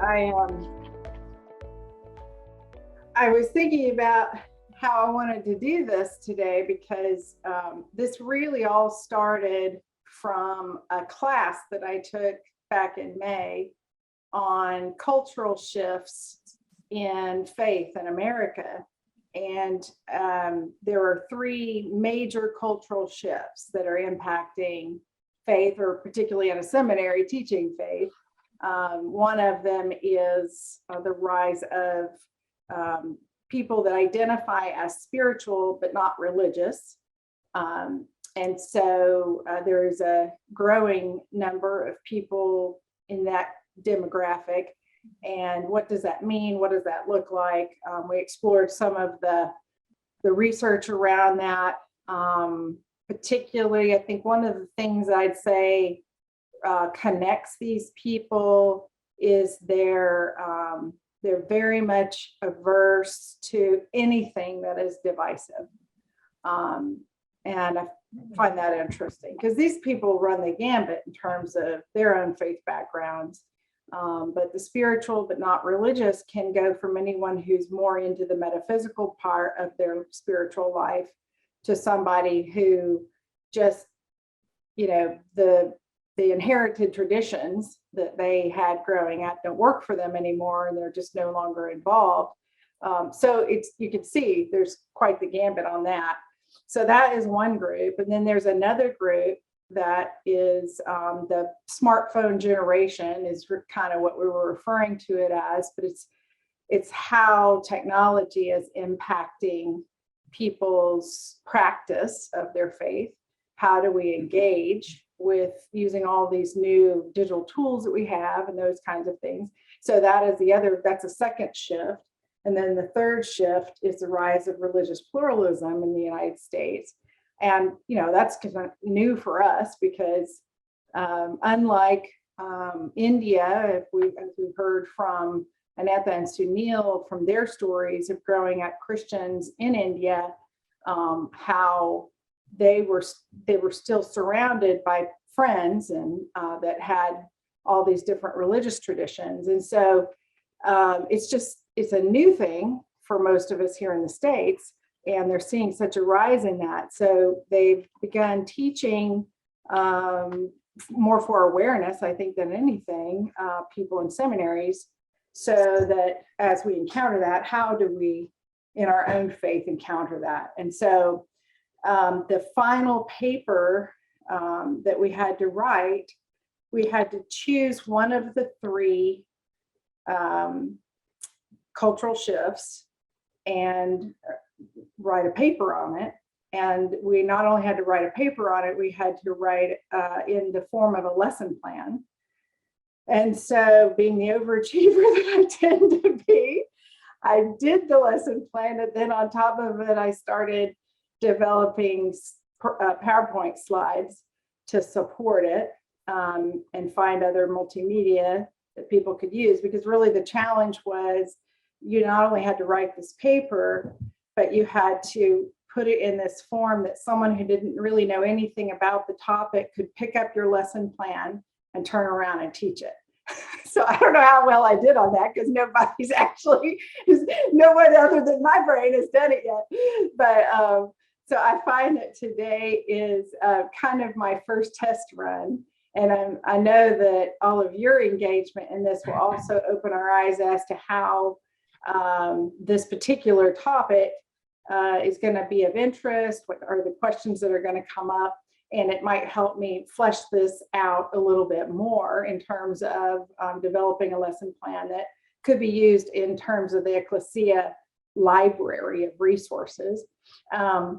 I was thinking about how I wanted to do this today because this really all started from a class that I took back in May on cultural shifts in faith in America. And there are three major cultural shifts that are impacting faith, or particularly in a seminary teaching faith. One of them is the rise of people that identify as spiritual but not religious. And so there is a growing number of people in that demographic. And what does that mean? What does that look like? We explored some of the research around that. Particularly, I think one of the things I'd say connects these people is they're very much averse to anything that is divisive. And I find that interesting because these people run the gambit in terms of their own faith backgrounds. But the spiritual but not religious can go from anyone who's more into the metaphysical part of their spiritual life to somebody who just, the inherited traditions that they had growing up don't work for them anymore, and they're just no longer involved. So you can see there's quite the gambit on that. So that is one group. And then there's another group that is the smartphone generation is kind of what we were referring to it as, but it's how technology is impacting people's practice of their faith. How do we engage with using all these new digital tools that we have and those kinds of things? So that's a second shift. And then the third shift is the rise of religious pluralism in the United States. And, that's kind of new for us because unlike India, as we've heard from Anetha and Sunil from their stories of growing up Christians in India, how they were still surrounded by friends and that had all these different religious traditions. And so it's a new thing for most of us here in the States, and they're seeing such a rise in that. So they've begun teaching more for awareness, I think, than anything, people in seminaries, so that as we encounter that, how do we in our own faith encounter that? And so the final paper that we had to write, we had to choose one of the three cultural shifts and write a paper on it. And we not only had to write a paper on it, we had to write in the form of a lesson plan. And so, being the overachiever that I tend to be, I did the lesson plan, and then on top of it, I started developing PowerPoint slides to support it, and find other multimedia that people could use, because really the challenge was you not only had to write this paper, but you had to put it in this form that someone who didn't really know anything about the topic could pick up your lesson plan and turn around and teach it. So I don't know how well I did on that, because no one other than my brain has done it yet. But so I find that today is kind of my first test run. And I know that all of your engagement in this will also open our eyes as to how this particular topic is going to be of interest. What are the questions that are going to come up? And it might help me flesh this out a little bit more in terms of developing a lesson plan that could be used in terms of the Ecclesia library of resources. Hi,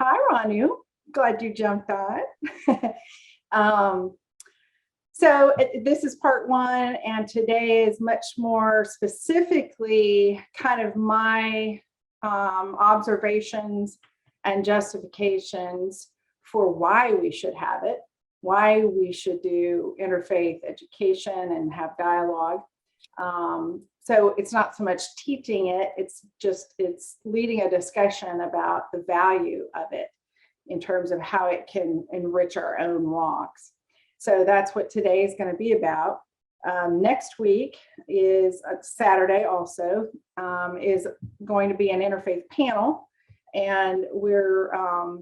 Ranu. Glad you jumped on. So this is part one, and today is much more specifically kind of my observations and justifications for why we should have it, why we should do interfaith education and have dialogue. So it's not so much teaching it, it's leading a discussion about the value of it in terms of how it can enrich our own walks. So that's what today is going to be about. Next week is Saturday also, is going to be an interfaith panel. And we're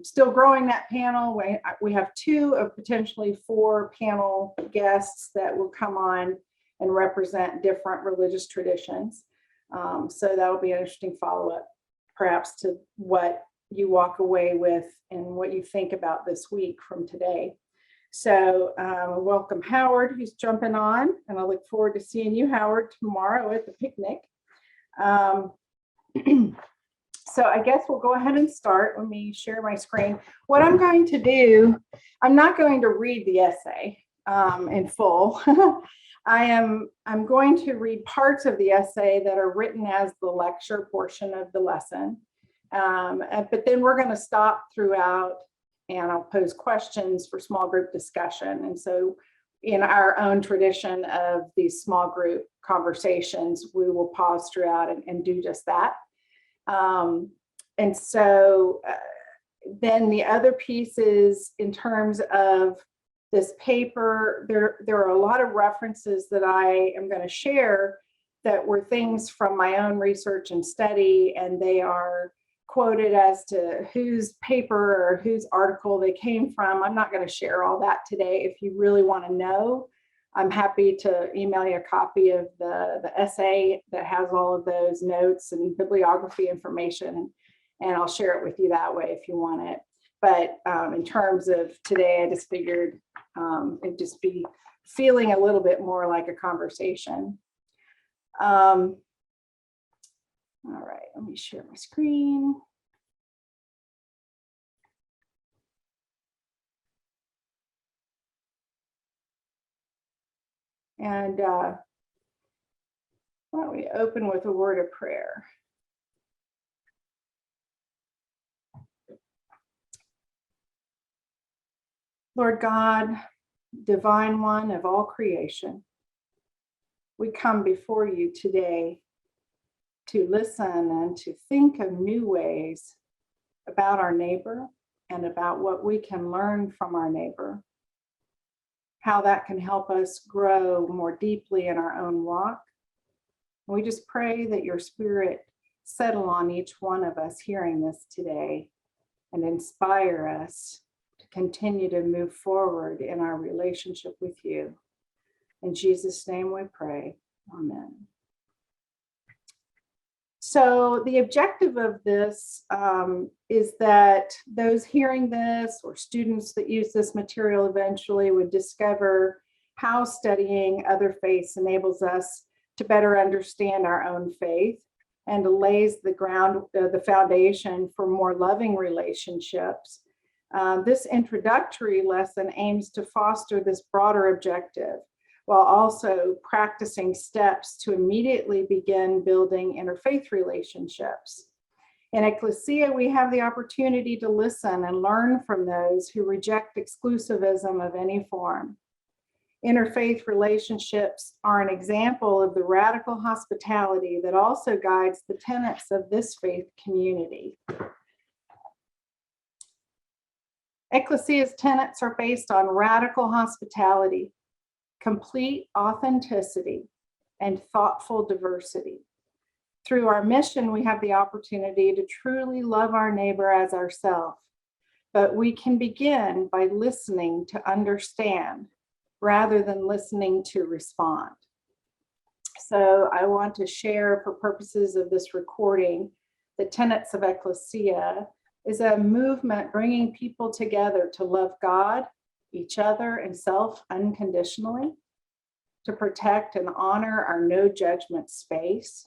still growing that panel. We have 2 of potentially 4 panel guests that will come on and represent different religious traditions. So that'll be an interesting follow-up, perhaps, to what you walk away with and what you think about this week from today. So welcome Howard, who's jumping on, and I look forward to seeing you, Howard, tomorrow at the picnic. So I guess we'll go ahead and start. Let me share my screen. What I'm going to do, I'm not going to read the essay in full. I'm going to read parts of the essay that are written as the lecture portion of the lesson. But then we're going to stop throughout, and I'll pose questions for small group discussion. And so in our own tradition of these small group conversations, we will pause throughout and do just that. And so then the other pieces in terms of this paper, there are a lot of references that I am going to share that were things from my own research and study, and they are quoted as to whose paper or whose article they came from. I'm not going to share all that today. If you really want to know, I'm happy to email you a copy of the essay that has all of those notes and bibliography information, and I'll share it with you that way if you want it. But in terms of today, I just figured it'd just be feeling a little bit more like a conversation. All right, let me share my screen. And why don't we open with a word of prayer? Lord God, divine one of all creation, we come before you today to listen and to think of new ways about our neighbor and about what we can learn from our neighbor, how that can help us grow more deeply in our own walk. And we just pray that your Spirit settle on each one of us hearing this today and inspire us to continue to move forward in our relationship with you. In Jesus' name we pray. Amen. So the objective of this is that those hearing this or students that use this material eventually would discover how studying other faiths enables us to better understand our own faith and lays the foundation for more loving relationships. This introductory lesson aims to foster this broader objective, while also practicing steps to immediately begin building interfaith relationships. In Ecclesia, we have the opportunity to listen and learn from those who reject exclusivism of any form. Interfaith relationships are an example of the radical hospitality that also guides the tenets of this faith community. Ecclesia's tenets are based on radical hospitality, complete authenticity, and thoughtful diversity. Through our mission, we have the opportunity to truly love our neighbor as ourselves, but we can begin by listening to understand rather than listening to respond. So I want to share, for purposes of this recording, the tenets of Ecclesia is a movement bringing people together to love God, each other, and self unconditionally, to protect and honor our no judgment space,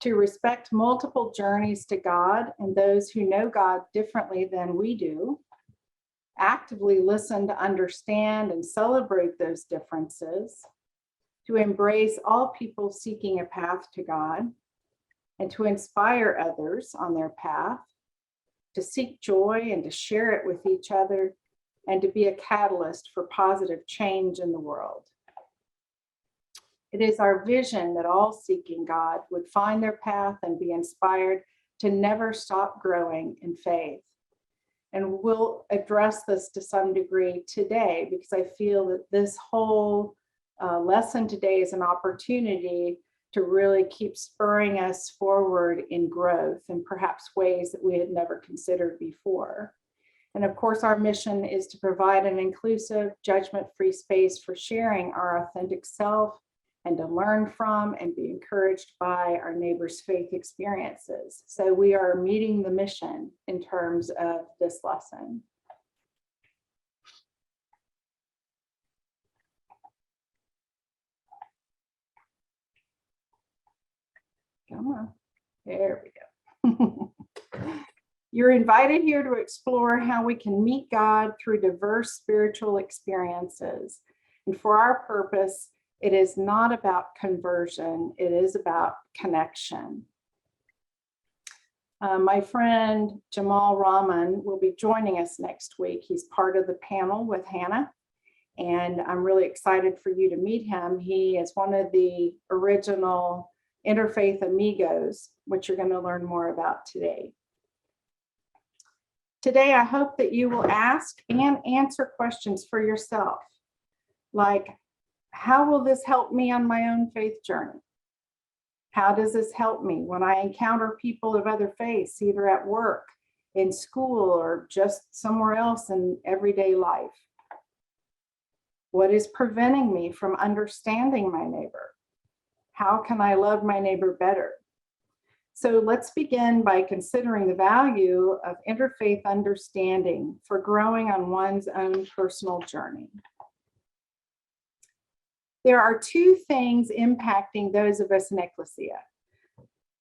to respect multiple journeys to God and those who know God differently than we do, actively listen to understand and celebrate those differences, to embrace all people seeking a path to God, and to inspire others on their path, to seek joy and to share it with each other, and to be a catalyst for positive change in the world. It is our vision that all seeking God would find their path and be inspired to never stop growing in faith. And we'll address this to some degree today because I feel that this whole lesson today is an opportunity to really keep spurring us forward in growth in perhaps ways that we had never considered before. And of course, our mission is to provide an inclusive, judgment-free space for sharing our authentic self and to learn from and be encouraged by our neighbors' faith experiences. So we are meeting the mission in terms of this lesson. Come on, there we go. You're invited here to explore how we can meet God through diverse spiritual experiences. And for our purpose, it is not about conversion, it is about connection. My friend Jamal Rahman will be joining us next week. He's part of the panel with Hannah, and I'm really excited for you to meet him. He is one of the original interfaith amigos, which you're going to learn more about today. Today, I hope that you will ask and answer questions for yourself, like, how will this help me on my own faith journey? How does this help me when I encounter people of other faiths, either at work, in school, or just somewhere else in everyday life? What is preventing me from understanding my neighbor? How can I love my neighbor better? So let's begin by considering the value of interfaith understanding for growing on one's own personal journey. There are two things impacting those of us in Ecclesia: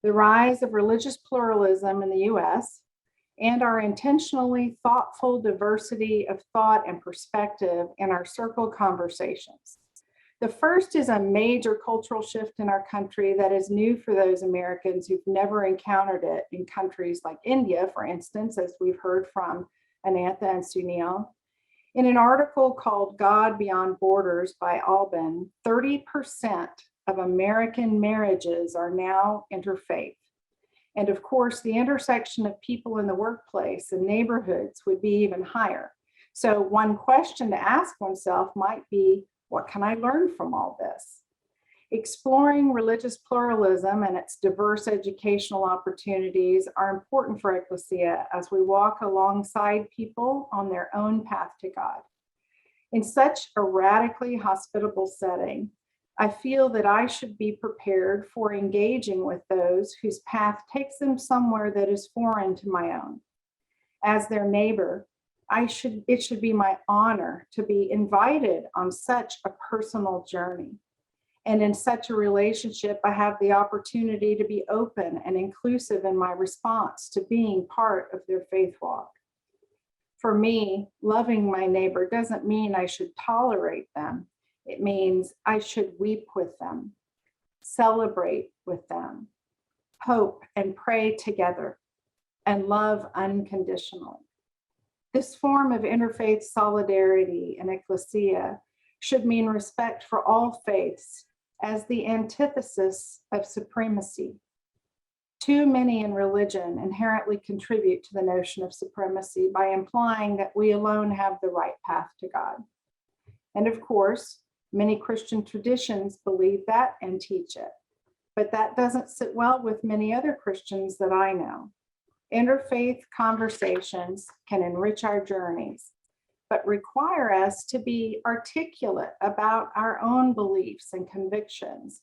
the rise of religious pluralism in the US and our intentionally thoughtful diversity of thought and perspective in our circle conversations. The first is a major cultural shift in our country that is new for those Americans who've never encountered it in countries like India, for instance, as we've heard from Anantha and Sunil. In an article called God Beyond Borders by Alban, 30% of American marriages are now interfaith. And of course, the intersection of people in the workplace and neighborhoods would be even higher. So one question to ask oneself might be, what can I learn from all this? Exploring religious pluralism and its diverse educational opportunities are important for Ecclesia as we walk alongside people on their own path to God. In such a radically hospitable setting, I feel that I should be prepared for engaging with those whose path takes them somewhere that is foreign to my own. As their neighbor, it should be my honor to be invited on such a personal journey. And in such a relationship, I have the opportunity to be open and inclusive in my response to being part of their faith walk. For me, loving my neighbor doesn't mean I should tolerate them. It means I should weep with them, celebrate with them, hope and pray together, and love unconditionally. This form of interfaith solidarity in Ecclesia should mean respect for all faiths as the antithesis of supremacy. Too many in religion inherently contribute to the notion of supremacy by implying that we alone have the right path to God. And of course, many Christian traditions believe that and teach it, but that doesn't sit well with many other Christians that I know. Interfaith conversations can enrich our journeys, but require us to be articulate about our own beliefs and convictions.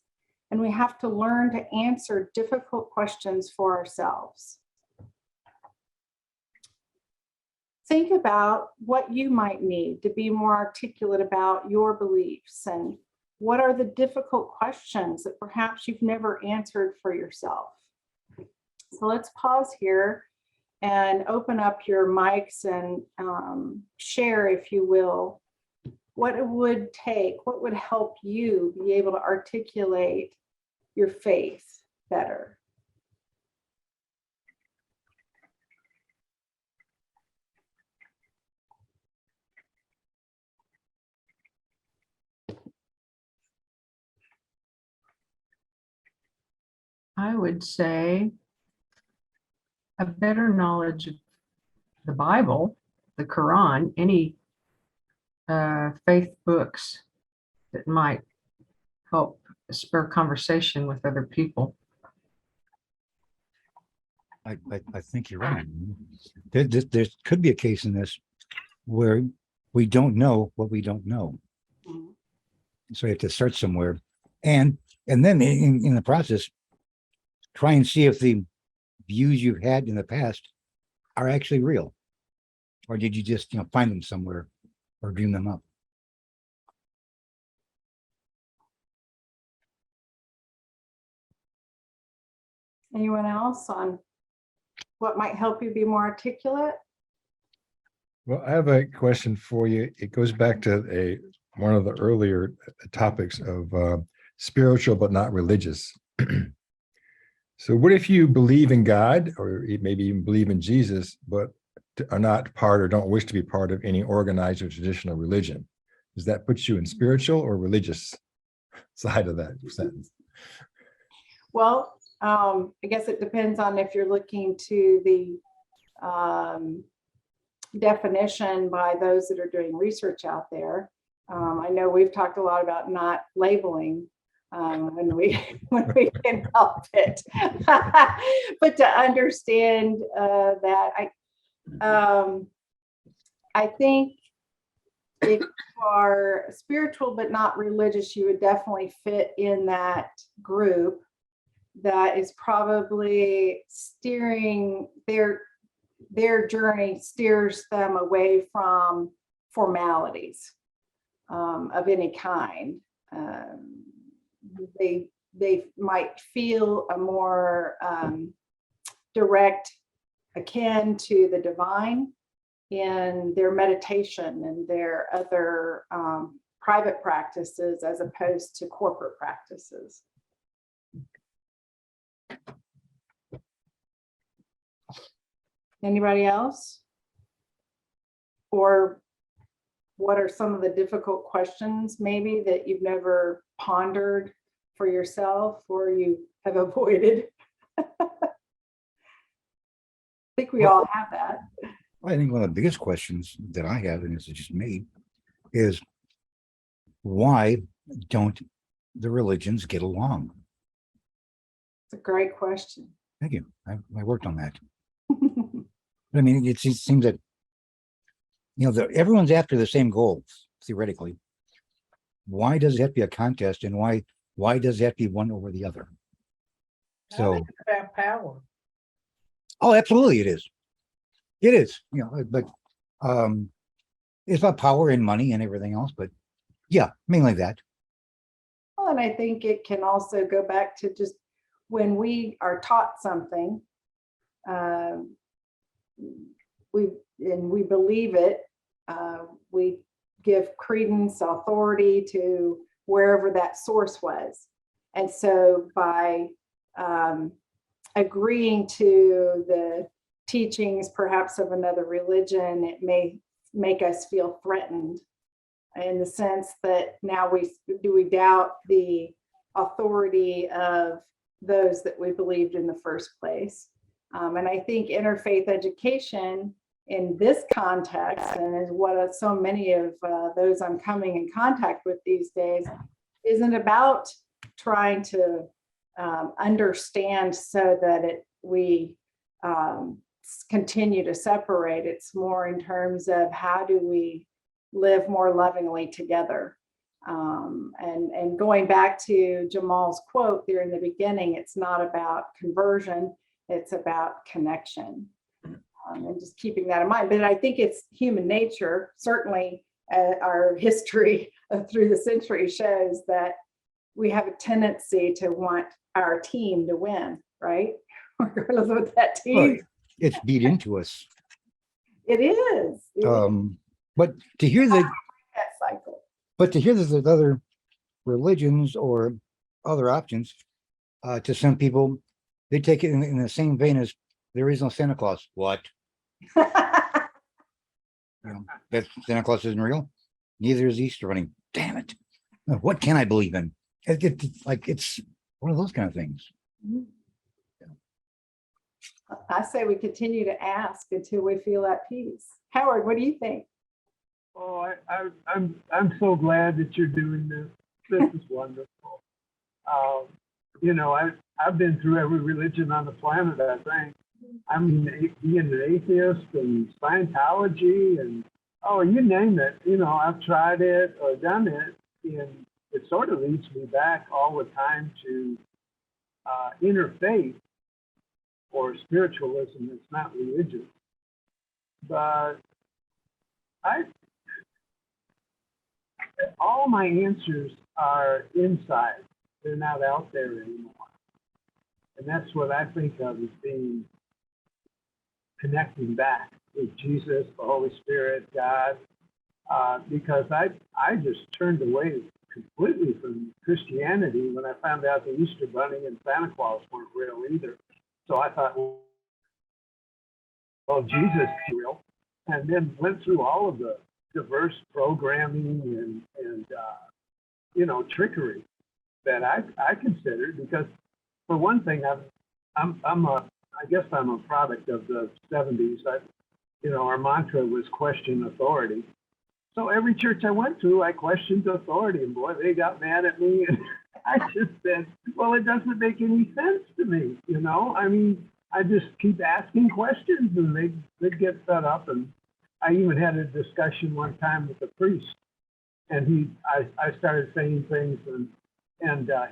And we have to learn to answer difficult questions for ourselves. Think about what you might need to be more articulate about your beliefs, and what are the difficult questions that perhaps you've never answered for yourself. So let's pause here and open up your mics and share, if you will, what it would take, what would help you be able to articulate your faith better. I would say a better knowledge of the Bible, the Quran, any faith books that might help spur conversation with other people. I think you're right. There could be a case in this where we don't know what we don't know. Mhm. So you have to start somewhere. And then in the process, try and see if the views you've had in the past are actually real. Or did you just, find them somewhere or dream them up? Anyone else on what might help you be more articulate? Well, I have a question for you. It goes back to one of the earlier topics of spiritual but not religious. So what if you believe in God, or maybe even believe in Jesus, but are not part or don't wish to be part of any organized or traditional religion? Does that put you in spiritual or religious side of that sentence? Well, I guess it depends on if you're looking to the definition by those that are doing research out there. I know we've talked a lot about not labeling when we can help it, but to understand that I think if you are spiritual but not religious, you would definitely fit in that group that is probably steering their journey, steers them away from formalities of any kind. They might feel a more direct, akin to the divine in their meditation and their other private practices as opposed to corporate practices. Anybody else? Or what are some of the difficult questions maybe that you've never pondered for yourself or you have avoided? I think we all have that. I think one of the biggest questions that I have, and this is just me, is why don't the religions get along? It's a great question. Thank you. I worked on that. I mean, it seems that, everyone's after the same goals, theoretically. Why does it have to be a contest, and why does it have to be one over the other? So, About power. oh, absolutely, it is. It is, but it's about power and money and everything else. But yeah, mainly that. Well, and I think it can also go back to just when we are taught something, we believe it, we give credence, authority to wherever that source was. And so by agreeing to the teachings perhaps of another religion, it may make us feel threatened in the sense that now we doubt the authority of those that we believed in the first place. And I think interfaith education in this context, and is what so many of those I'm coming in contact with these days, isn't about trying to understand so that we continue to separate. It's more in terms of how do we live more lovingly together. And going back to Jamal's quote there in the beginning, it's not about conversion, it's about connection. And just keeping that in mind. But I think it's human nature, certainly our history through the centuries shows that we have a tendency to want our team to win, right? Regardless of what that team. Well, it's beat into us. It is. But to hear that cycle. But to hear that there's other religions or other options, to some people, they take it in the same vein as there is no Santa Claus. What? That Santa Claus isn't real. Neither is Easter Bunny. Damn it! What can I believe in? It's one of those kind of things. I say we continue to ask until we feel at peace. Howard, what do you think? Oh, I'm so glad that you're doing this. This is wonderful. You know, I've been through every religion on the planet, I think. I mean, being an atheist and Scientology and, oh, you name it, you know, I've tried it or done it. And it sort of leads me back all the time to interfaith or spiritualism. It's not religious. But all my answers are inside. They're not out there anymore. And that's what I think of as being connecting back with Jesus, the Holy Spirit, God, because I just turned away completely from Christianity when I found out the Easter Bunny and Santa Claus weren't real either. So I thought, well, Jesus is real, and then went through all of the diverse programming and you know, trickery that I considered, because for one thing, I guess I'm a product of the 70s. You know, our mantra was question authority. So every church I went to, I questioned authority, and boy, they got mad at me. And I just said, well, it doesn't make any sense to me. You know, I mean, I just keep asking questions, and they'd get fed up. And I even had a discussion one time with a priest, and I started saying things, and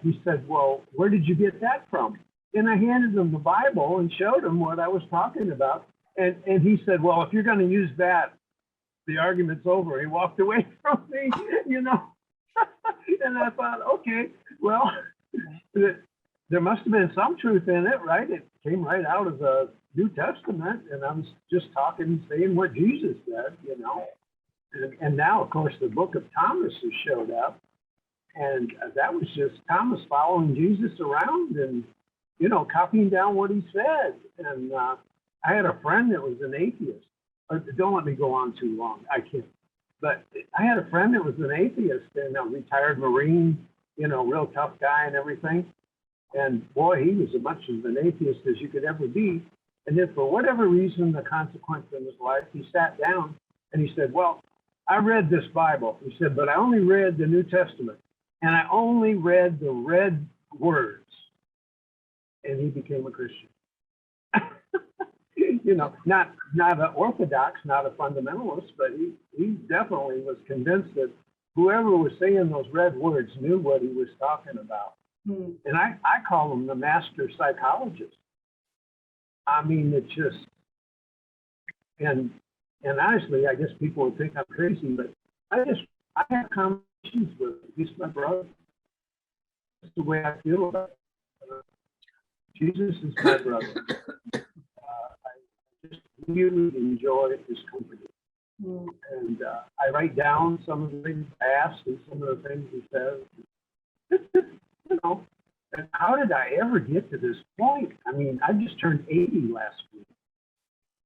he said, well, where did you get that from? And I handed him the Bible and showed him what I was talking about. And he said, well, if you're going to use that, the argument's over. He walked away from me, you know. And I thought, okay, well, there must have been some truth in it, right? It came right out of the New Testament, and I'm just talking, saying what Jesus said, you know. And now, of course, the book of Thomas has showed up, and that was just Thomas following Jesus around and, you know, copying down what he said. And I had a friend that was an atheist. Don't let me go on too long. I can't. But I had a friend that was an atheist and a retired Marine, you know, real tough guy and everything. And boy, he was as much of an atheist as you could ever be. And then for whatever reason, the consequence in his life, he sat down and he said, well, I read this Bible. He said, but I only read the New Testament. And I only read the red words. And he became a Christian. You know, not an orthodox, not a fundamentalist, but he definitely was convinced that whoever was saying those red words knew what he was talking about. And I call him the master psychologist. I mean, it's just, and honestly, I guess people would think I'm crazy, but I have conversations with him. He's my brother. That's the way I feel about it. Jesus is my brother. I just really enjoy his company. And I write down some of the things I asked and some of the things he says. You know, and how did I ever get to this point? I mean, I just turned 80 last week,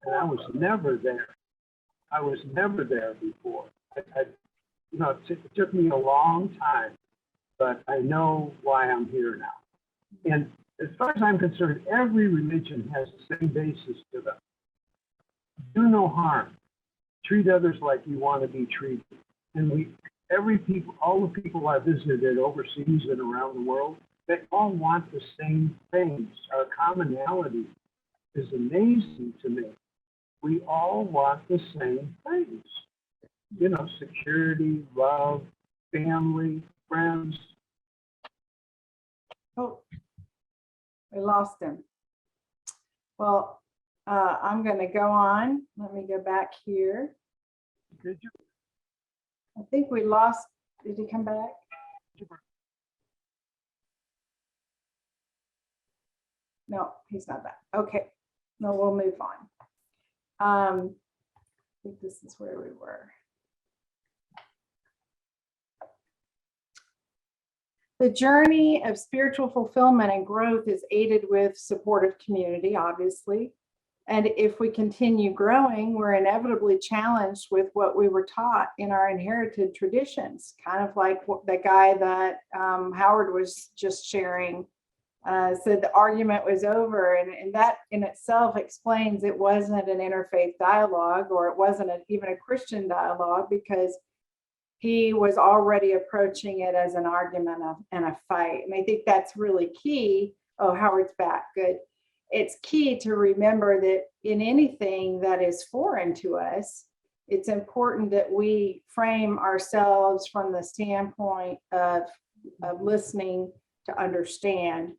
and I was never there. I was never there before. You know, it took me a long time, but I know why I'm here now. And as far as I'm concerned, every religion has the same basis to them. Do no harm. Treat others like you want to be treated. And all the people I visited overseas and around the world, they all want the same things. Our commonality is amazing to me. We all want the same things. You know, security, love, family, friends. Oh, we lost him. Well, I'm going to go on. Let me go back here. Did you? I think we lost. Did he come back? No, he's not back. Okay. No, we'll move on. I think this is where we were. The journey of spiritual fulfillment and growth is aided with supportive community, obviously. And if we continue growing, we're inevitably challenged with what we were taught in our inherited traditions, kind of like the guy that Howard was just sharing said the argument was over. And that in itself explains it wasn't an interfaith dialogue, or it wasn't even a Christian dialogue, because he was already approaching it as an argument and a fight. And I think that's really key. Oh, Howard's back. Good. It's key to remember that in anything that is foreign to us, it's important that we frame ourselves from the standpoint of listening to understand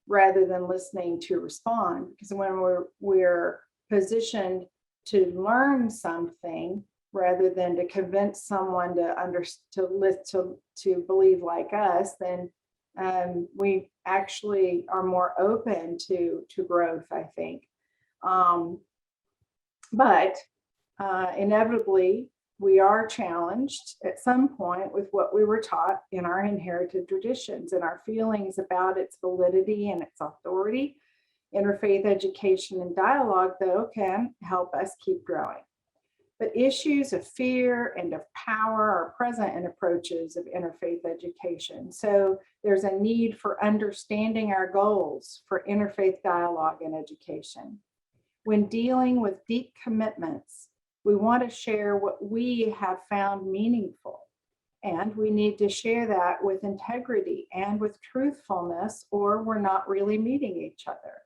rather than listening to respond. Because when we're positioned to learn something rather than to convince someone to believe like us, then we actually are more open to growth, I think. But inevitably, we are challenged at some point with what we were taught in our inherited traditions and our feelings about its validity and its authority. Interfaith education and dialogue, though, can help us keep growing. But issues of fear and of power are present in approaches of interfaith education. So there's a need for understanding our goals for interfaith dialogue and education. When dealing with deep commitments, we want to share what we have found meaningful. And we need to share that with integrity and with truthfulness, or we're not really meeting each other.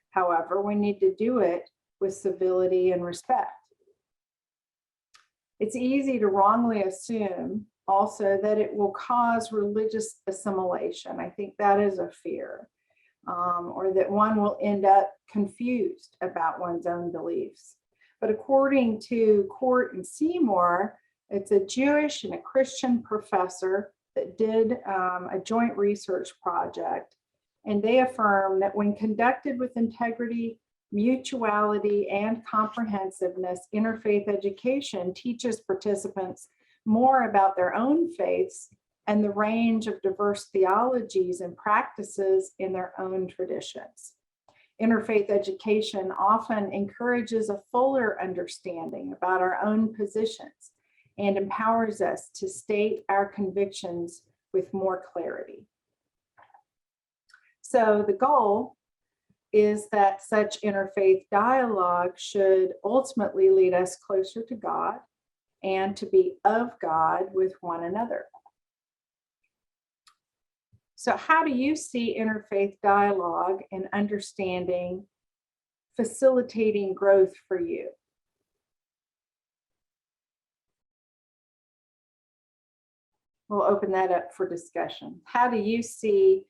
However, we need to do it with civility and respect. It's easy to wrongly assume also that it will cause religious assimilation. I think that is a fear, or that one will end up confused about one's own beliefs. But according to Court and Seymour, it's a Jewish and a Christian professor that did a joint research project. And they affirm that when conducted with integrity, mutuality, and comprehensiveness, interfaith education teaches participants more about their own faiths and the range of diverse theologies and practices in their own traditions. Interfaith education often encourages a fuller understanding about our own positions and empowers us to state our convictions with more clarity. So the goal is that such interfaith dialogue should ultimately lead us closer to God and to be of God with one another. So how do you see interfaith dialogue and understanding facilitating growth for you? We'll open that up for discussion. How do you see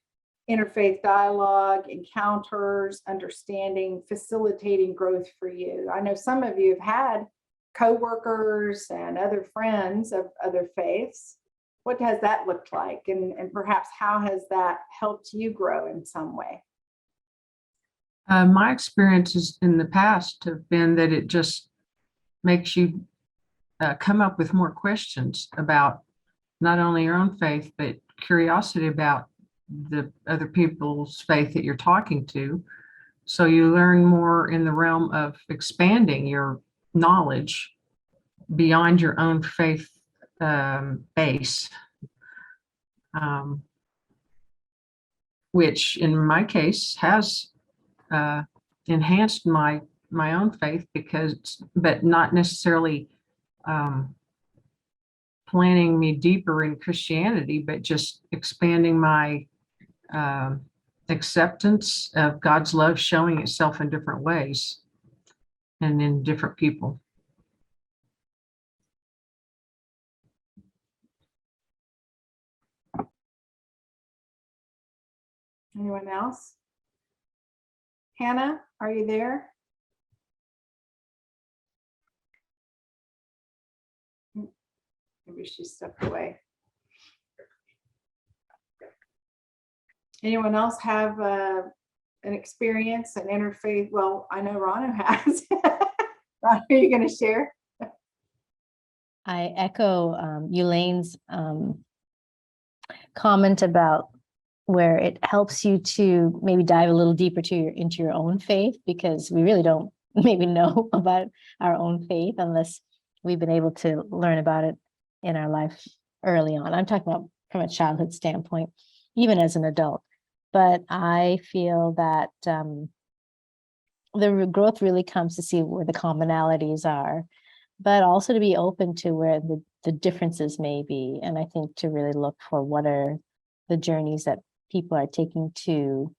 interfaith dialogue, encounters, understanding, facilitating growth for you? I know some of you have had coworkers and other friends of other faiths. What has that looked like? And perhaps how has that helped you grow in some way? My experiences in the past have been that it just makes you come up with more questions about not only your own faith, but curiosity about the other people's faith that you're talking to. So you learn more in the realm of expanding your knowledge beyond your own faith base, which in my case has enhanced my own faith, but not necessarily planting me deeper in Christianity, but just expanding my acceptance of God's love showing itself in different ways and in different people. Anyone else? Hannah, are you there? Maybe she stepped away. Anyone else have an experience, an interfaith? Well, I know Rana has. Rana, are you going to share? I echo Elaine's comment about where it helps you to maybe dive a little deeper into your own faith, because we really don't maybe know about our own faith unless we've been able to learn about it in our life early on. I'm talking about from a childhood standpoint, even as an adult. But I feel that the growth really comes to see where the commonalities are. but also to be open to where the differences may be. And I think to really look for what are the journeys that people are taking to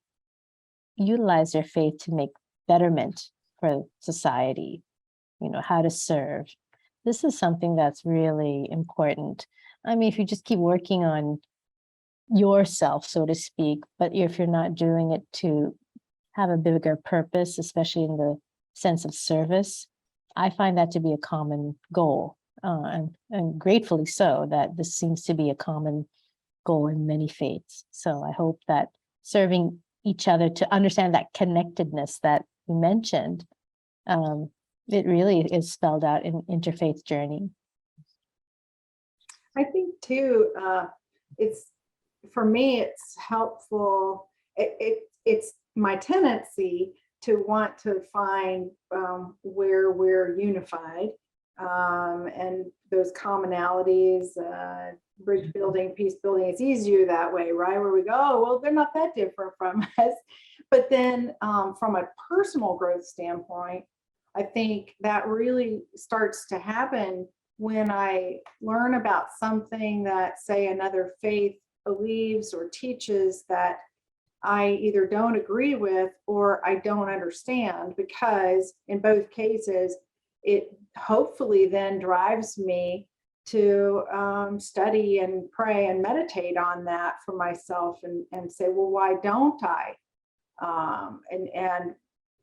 utilize their faith to make betterment for society, how to serve. This is something that's really important. I mean, if you just keep working on yourself, so to speak, but if you're not doing it to have a bigger purpose, especially in the sense of service, I find that to be a common goal. And gratefully so that this seems to be a common goal in many faiths. So I hope that serving each other to understand that connectedness that you mentioned, it really is spelled out in interfaith journey. I think too, it's, for me, it's helpful. It's my tendency to want to find where we're unified, and those commonalities, bridge building, peace building. It's easier that way, right? Where we go, oh, well, they're not that different from us. But then from a personal growth standpoint, I think that really starts to happen when I learn about something that, say, another faith believes or teaches that I either don't agree with or I don't understand, because in both cases, it hopefully then drives me to study and pray and meditate on that for myself, and say, well, why don't I?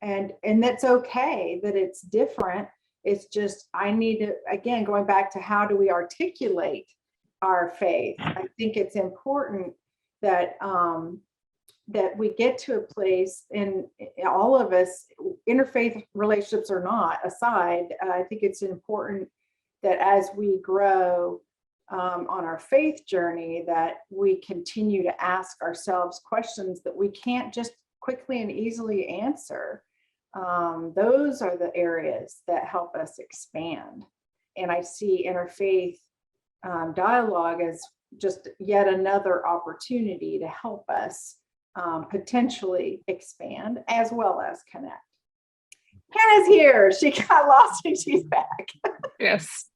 And that's okay that it's different. It's just, I need to, again, going back to how do we articulate our faith? I think it's important that that we get to a place, and all of us, interfaith relationships or not aside, I think it's important that as we grow on our faith journey, that we continue to ask ourselves questions that we can't just quickly and easily answer. Those are the areas that help us expand. And I see interfaith dialogue as just yet another opportunity to help us potentially expand as well as connect. Hannah's here. She got lost and she's back. Yes.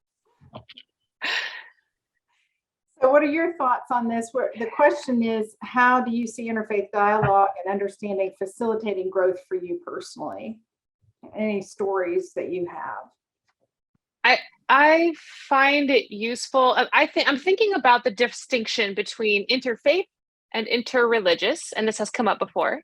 So what are your thoughts on this? The question is, how do you see interfaith dialogue and understanding facilitating growth for you personally? Any stories that you have? I find it useful. I'm thinking about the distinction between interfaith and interreligious, and this has come up before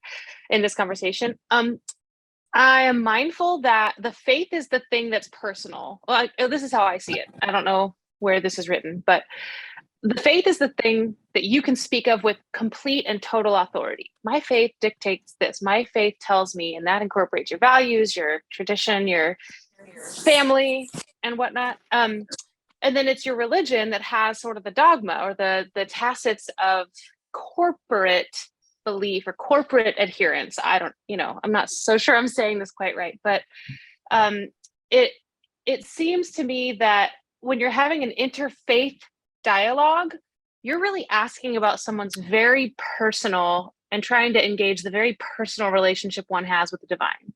in this conversation. I am mindful that the faith is the thing that's personal. Well, this is how I see it. I don't know where this is written, but the faith is the thing that you can speak of with complete and total authority. My faith dictates this. My faith tells me, and that incorporates your values, your tradition, your family, and whatnot. And then it's your religion that has sort of the dogma or the tacits of corporate belief or corporate adherence. I'm not so sure I'm saying this quite right, but it seems to me that when you're having an interfaith dialogue, you're really asking about someone's very personal and trying to engage the very personal relationship one has with the divine,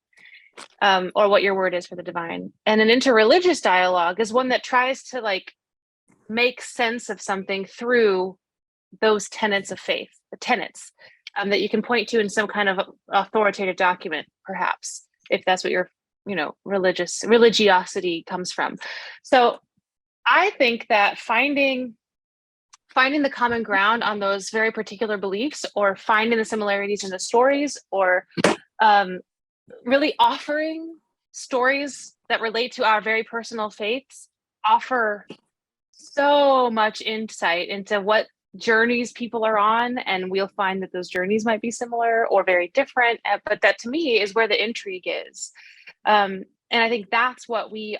or what your word is for the divine. And an interreligious dialogue is one that tries to make sense of something through those tenets of faith, the tenets that you can point to in some kind of authoritative document, perhaps, if that's what your religiosity comes from. So I think that finding the common ground on those very particular beliefs, or finding the similarities in the stories, or really offering stories that relate to our very personal faiths, offer so much insight into what journeys people are on, and we'll find that those journeys might be similar or very different, but that to me is where the intrigue is. And I think that's what we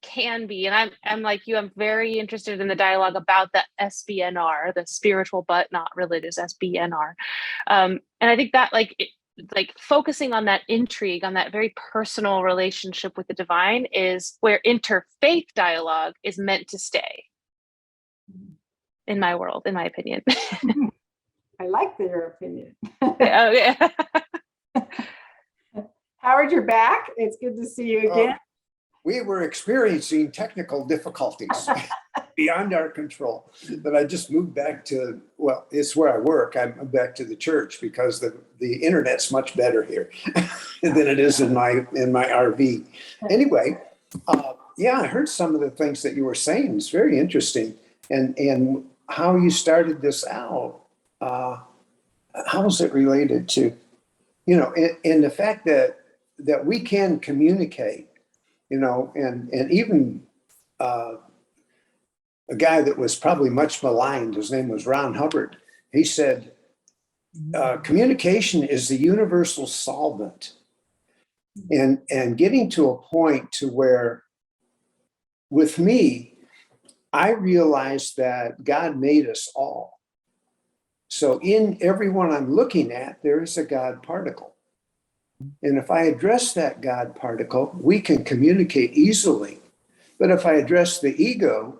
can be. And I'm like you, I'm very interested in the dialogue about the SBNR, the spiritual but not religious, SBNR. And I think that focusing on that intrigue, on that very personal relationship with the divine, is where interfaith dialogue is meant to stay. In my world, in my opinion. I like their opinion. Yeah. Howard, you're back. It's good to see you again. we were experiencing technical difficulties beyond our control. But I just moved back to, well, it's where I work. I'm back to the church because the internet's much better here than it is in my RV. Anyway, yeah, I heard some of the things that you were saying. It's very interesting. And how you started this out, how is it related to, and the fact that we can communicate, and even a guy that was probably much maligned, his name was Ron Hubbard. He said, communication is the universal solvent. And getting to a point to where, with me, I realized that God made us all. So in everyone I'm looking at, there is a God particle. And if I address that God particle, we can communicate easily. But if I address the ego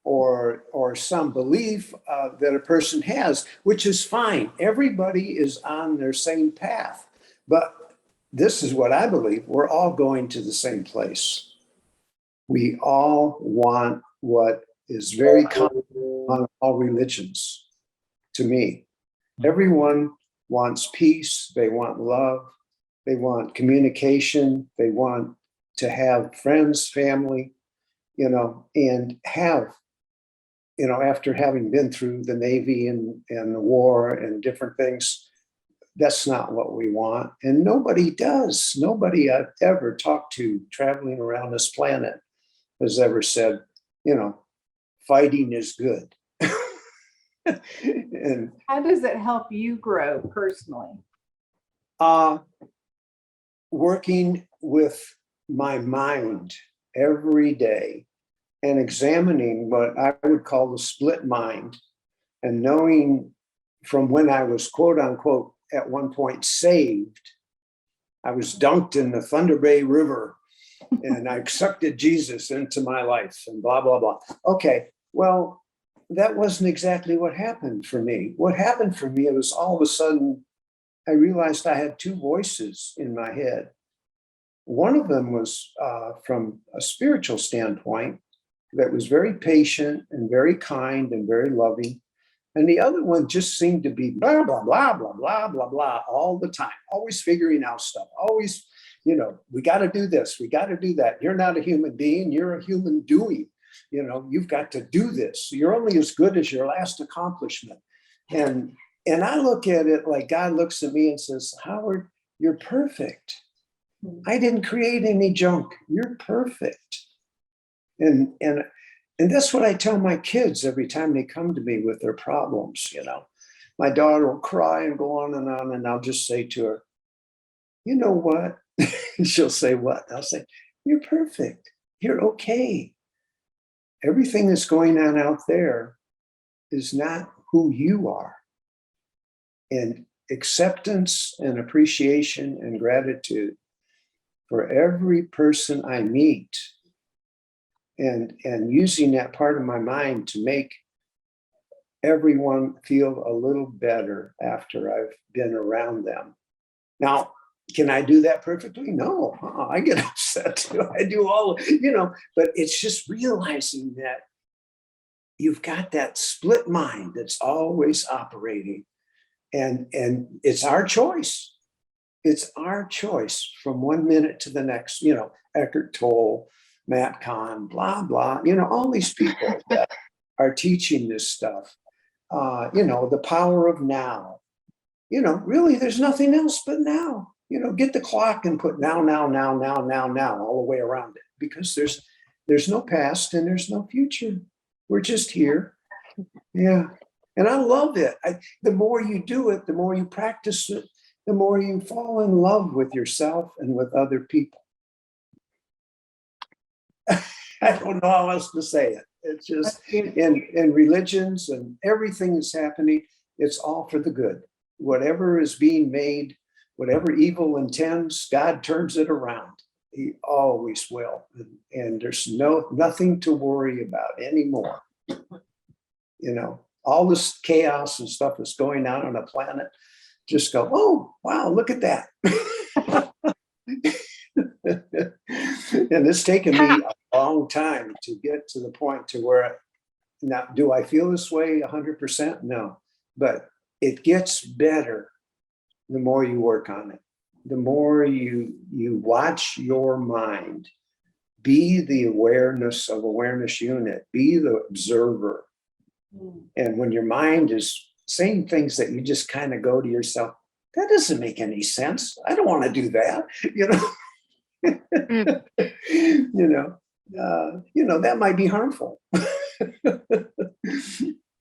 or some belief that a person has, which is fine, everybody is on their same path. But this is what I believe, we're all going to the same place. We all want what is very common among all religions to me. Everyone wants peace, they want love, they want communication, they want to have friends, family, and have, after having been through the Navy and the war and different things, that's not what we want. And nobody does. Nobody I've ever talked to traveling around this planet has ever said, fighting is good. And How does it help you grow personally? Working with my mind every day and examining what I would call the split mind, and knowing from when I was, quote unquote, at one point saved, I was dunked in the Thunder Bay River and I accepted Jesus into my life and blah, blah, blah. Okay, well, that wasn't exactly what happened for me. What happened for me, it was all of a sudden, I realized I had two voices in my head. One of them was from a spiritual standpoint that was very patient and very kind and very loving. And the other one just seemed to be blah, blah, blah, blah, blah, blah, blah, all the time, always figuring out stuff, always, we got to do this, we got to do that. You're not a human being, you're a human doing. You've got to do this. You're only as good as your last accomplishment. And I look at it like God looks at me and says, Howard, you're perfect. I didn't create any junk. You're perfect. And that's what I tell my kids every time they come to me with their problems. My daughter will cry and go on, and I'll just say to her, you know what? She'll say, what? I'll say, you're perfect. You're okay. Everything that's going on out there is not who you are. And acceptance and appreciation and gratitude for every person I meet, and using that part of my mind to make everyone feel a little better after I've been around them. Now, can I do that perfectly? No, I get upset too. I do all, but it's just realizing that you've got that split mind that's always operating, and it's our choice. It's our choice from one minute to the next. Eckhart Tolle, Matt Kahn, blah, blah, all these people that are teaching this stuff, the power of now, really there's nothing else but now, get the clock and put now, all the way around it, because there's no past and there's no future. We're just here. Yeah. And I love it. The more you do it, the more you practice it, the more you fall in love with yourself and with other people. I don't know how else to say it. It's just in religions and everything that's happening, it's all for the good. Whatever is being made, whatever evil intends, God turns it around. He always will. And there's nothing to worry about anymore. All this chaos and stuff that's going on the planet, just go, oh, wow, look at that. And it's taken me a long time to get to the point to where, now, do I feel this way 100%? No, but it gets better the more you work on it. The more you watch your mind, be the awareness unit, be the observer. And when your mind is saying things that you just kind of go to yourself, that doesn't make any sense. I don't want to do that. That might be harmful.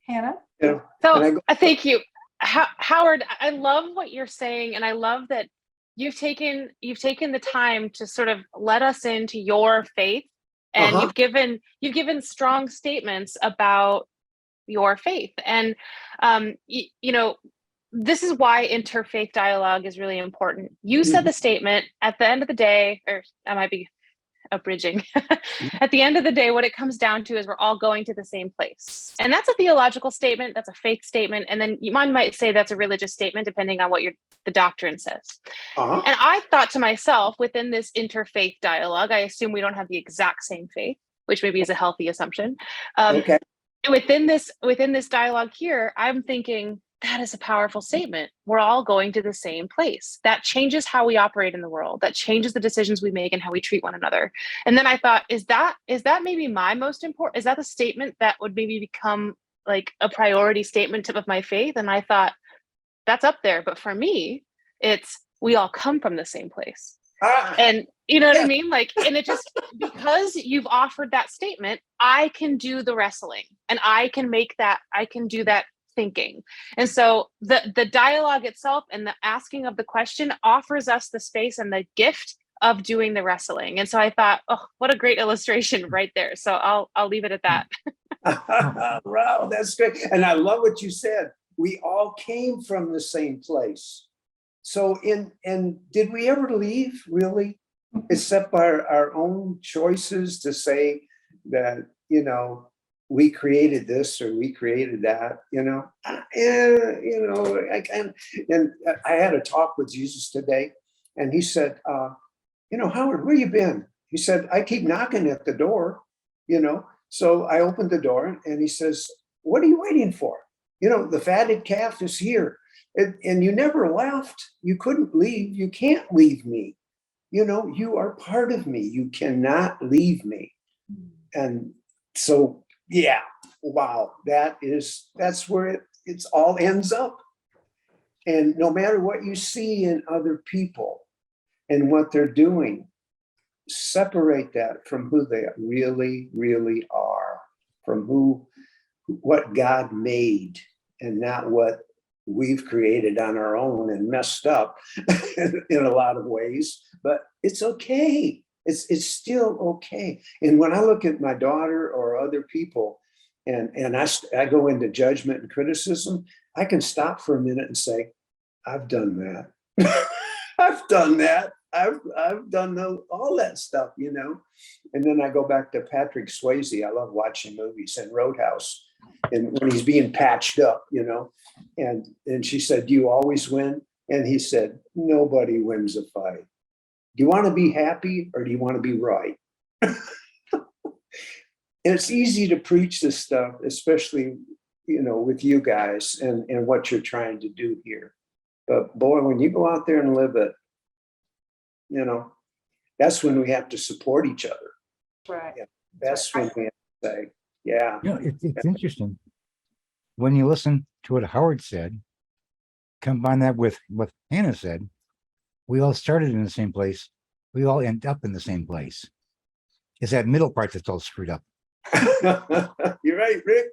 Hannah? So thank you, Howard. I love what you're saying, and I love that you've taken the time to sort of let us into your faith, and you've given strong statements about your faith, and this is why interfaith dialogue is really important. You said the statement at the end of the day, or I might be abridging. At the end of the day, what it comes down to is we're all going to the same place. And that's a theological statement, that's a faith statement, and then one might say that's a religious statement, depending on what the doctrine says. And I thought to myself, within this interfaith dialogue, I assume we don't have the exact same faith, which maybe is a healthy assumption. Okay. Within this dialogue here, I'm thinking, that is a powerful statement. We're all going to the same place. That changes how we operate in the world. That changes the decisions we make and how we treat one another. And then I thought, is that maybe my most important? Is that the statement that would maybe become like a priority statement of my faith? And I thought, that's up there. But for me, it's we all come from the same place. And you know what I mean? Like, and it just, because you've offered that statement, I can do the wrestling, and I can do that thinking. And so the dialogue itself and the asking of the question offers us the space and the gift of doing the wrestling. And so I thought, oh, what a great illustration right there. So I'll leave it at that. Wow, that's great. And I love what you said. We all came from the same place. So did we ever leave, really? Except by our own choices to say that, we created this or we created that, I had a talk with Jesus today, and he said, Howard, where you been? He said, I keep knocking at the door, so I opened the door, and he says, what are you waiting for? The fatted calf is here, and you never left. You couldn't leave. You can't leave me. You are part of me. You cannot leave me. And so, yeah, wow, that's where it's all ends up. And no matter what you see in other people and what they're doing, separate that from who they really, really are, from what God made, and not what we've created on our own and messed up in a lot of ways. But it's okay. It's still okay. And when I look at my daughter or other people, and I go into judgment and criticism, I can stop for a minute and say, I've done that. I've done that. I've done all that stuff, And then I go back to Patrick Swayze. I love watching movies, and Roadhouse, and when he's being patched up, and she said, do you always win? And he said, nobody wins a fight. Do you want to be happy, or do you want to be right? It's easy to preach this stuff, especially, with you guys and what you're trying to do here. But boy, when you go out there and live it, that's when we have to support each other. Right. Yeah, that's when we have to say, yeah. It's interesting. When you listen to what Howard said, combine that with what Hannah said, we all started in the same place. We all end up in the same place. It's that middle part that's all screwed up. You're right, Rick.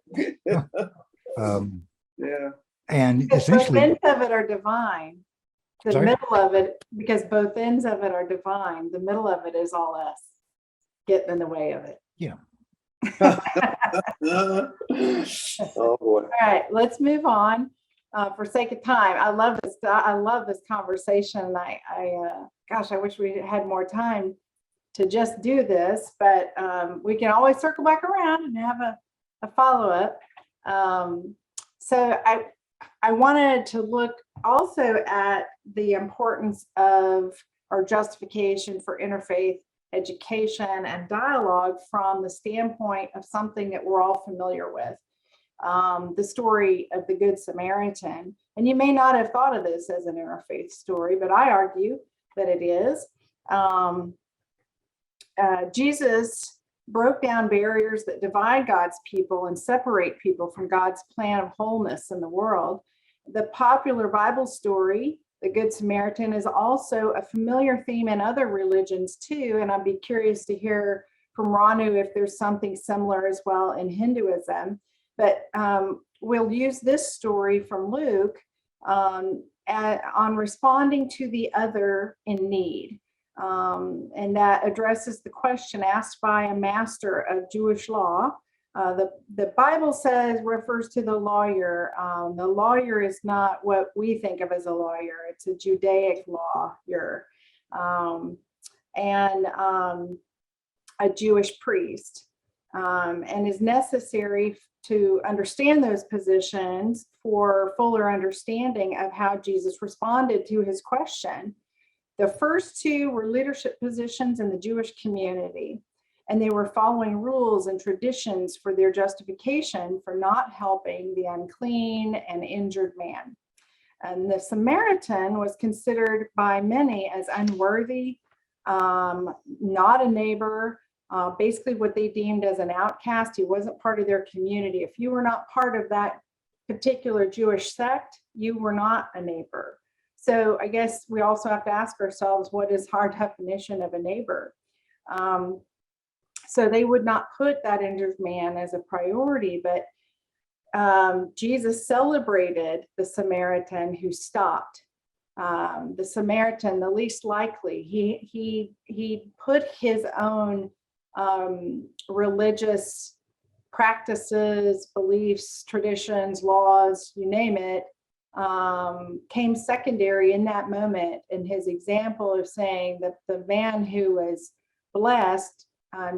Yeah. And Because both essentially, ends of it are divine. The Sorry? middle of it, because both ends of it are divine, the middle of it is all us getting in the way of it. yeah. Oh boy. All right, let's move on. For sake of time, I love this. I love this conversation. Gosh, I wish we had more time to just do this, but we can always circle back around and have a follow up. So I wanted to look also at the importance of our justification for interfaith education, and dialogue from the standpoint of something that we're all familiar with. The story of the Good Samaritan. And you may not have thought of this as an interfaith story, but I argue that it is. Jesus broke down barriers that divide God's people and separate people from God's plan of wholeness in the world. The popular Bible story, the Good Samaritan, is also a familiar theme in other religions too. And I'd be curious to hear from Ranu if there's something similar as well in Hinduism. But we'll use this story from Luke on responding to the other in need. And that addresses the question asked by a master of Jewish law. The Bible refers to the lawyer. The lawyer is not what we think of as a lawyer. It's a Judaic lawyer and a Jewish priest, and is necessary to understand those positions for fuller understanding of how Jesus responded to his question. The first two were leadership positions in the Jewish community, and they were following rules and traditions for their justification for not helping the unclean and injured man. And the Samaritan was considered by many as unworthy, not a neighbor, basically what they deemed as an outcast. He wasn't part of their community. If you were not part of that particular Jewish sect, you were not a neighbor. So I guess we also have to ask ourselves, what is our definition of a neighbor? So they would not put that injured man as a priority, but Jesus celebrated the Samaritan who stopped. The Samaritan, the least likely, he put his own religious practices, beliefs, traditions, laws, you name it, came secondary in that moment. In his example of saying that the man who was blessed,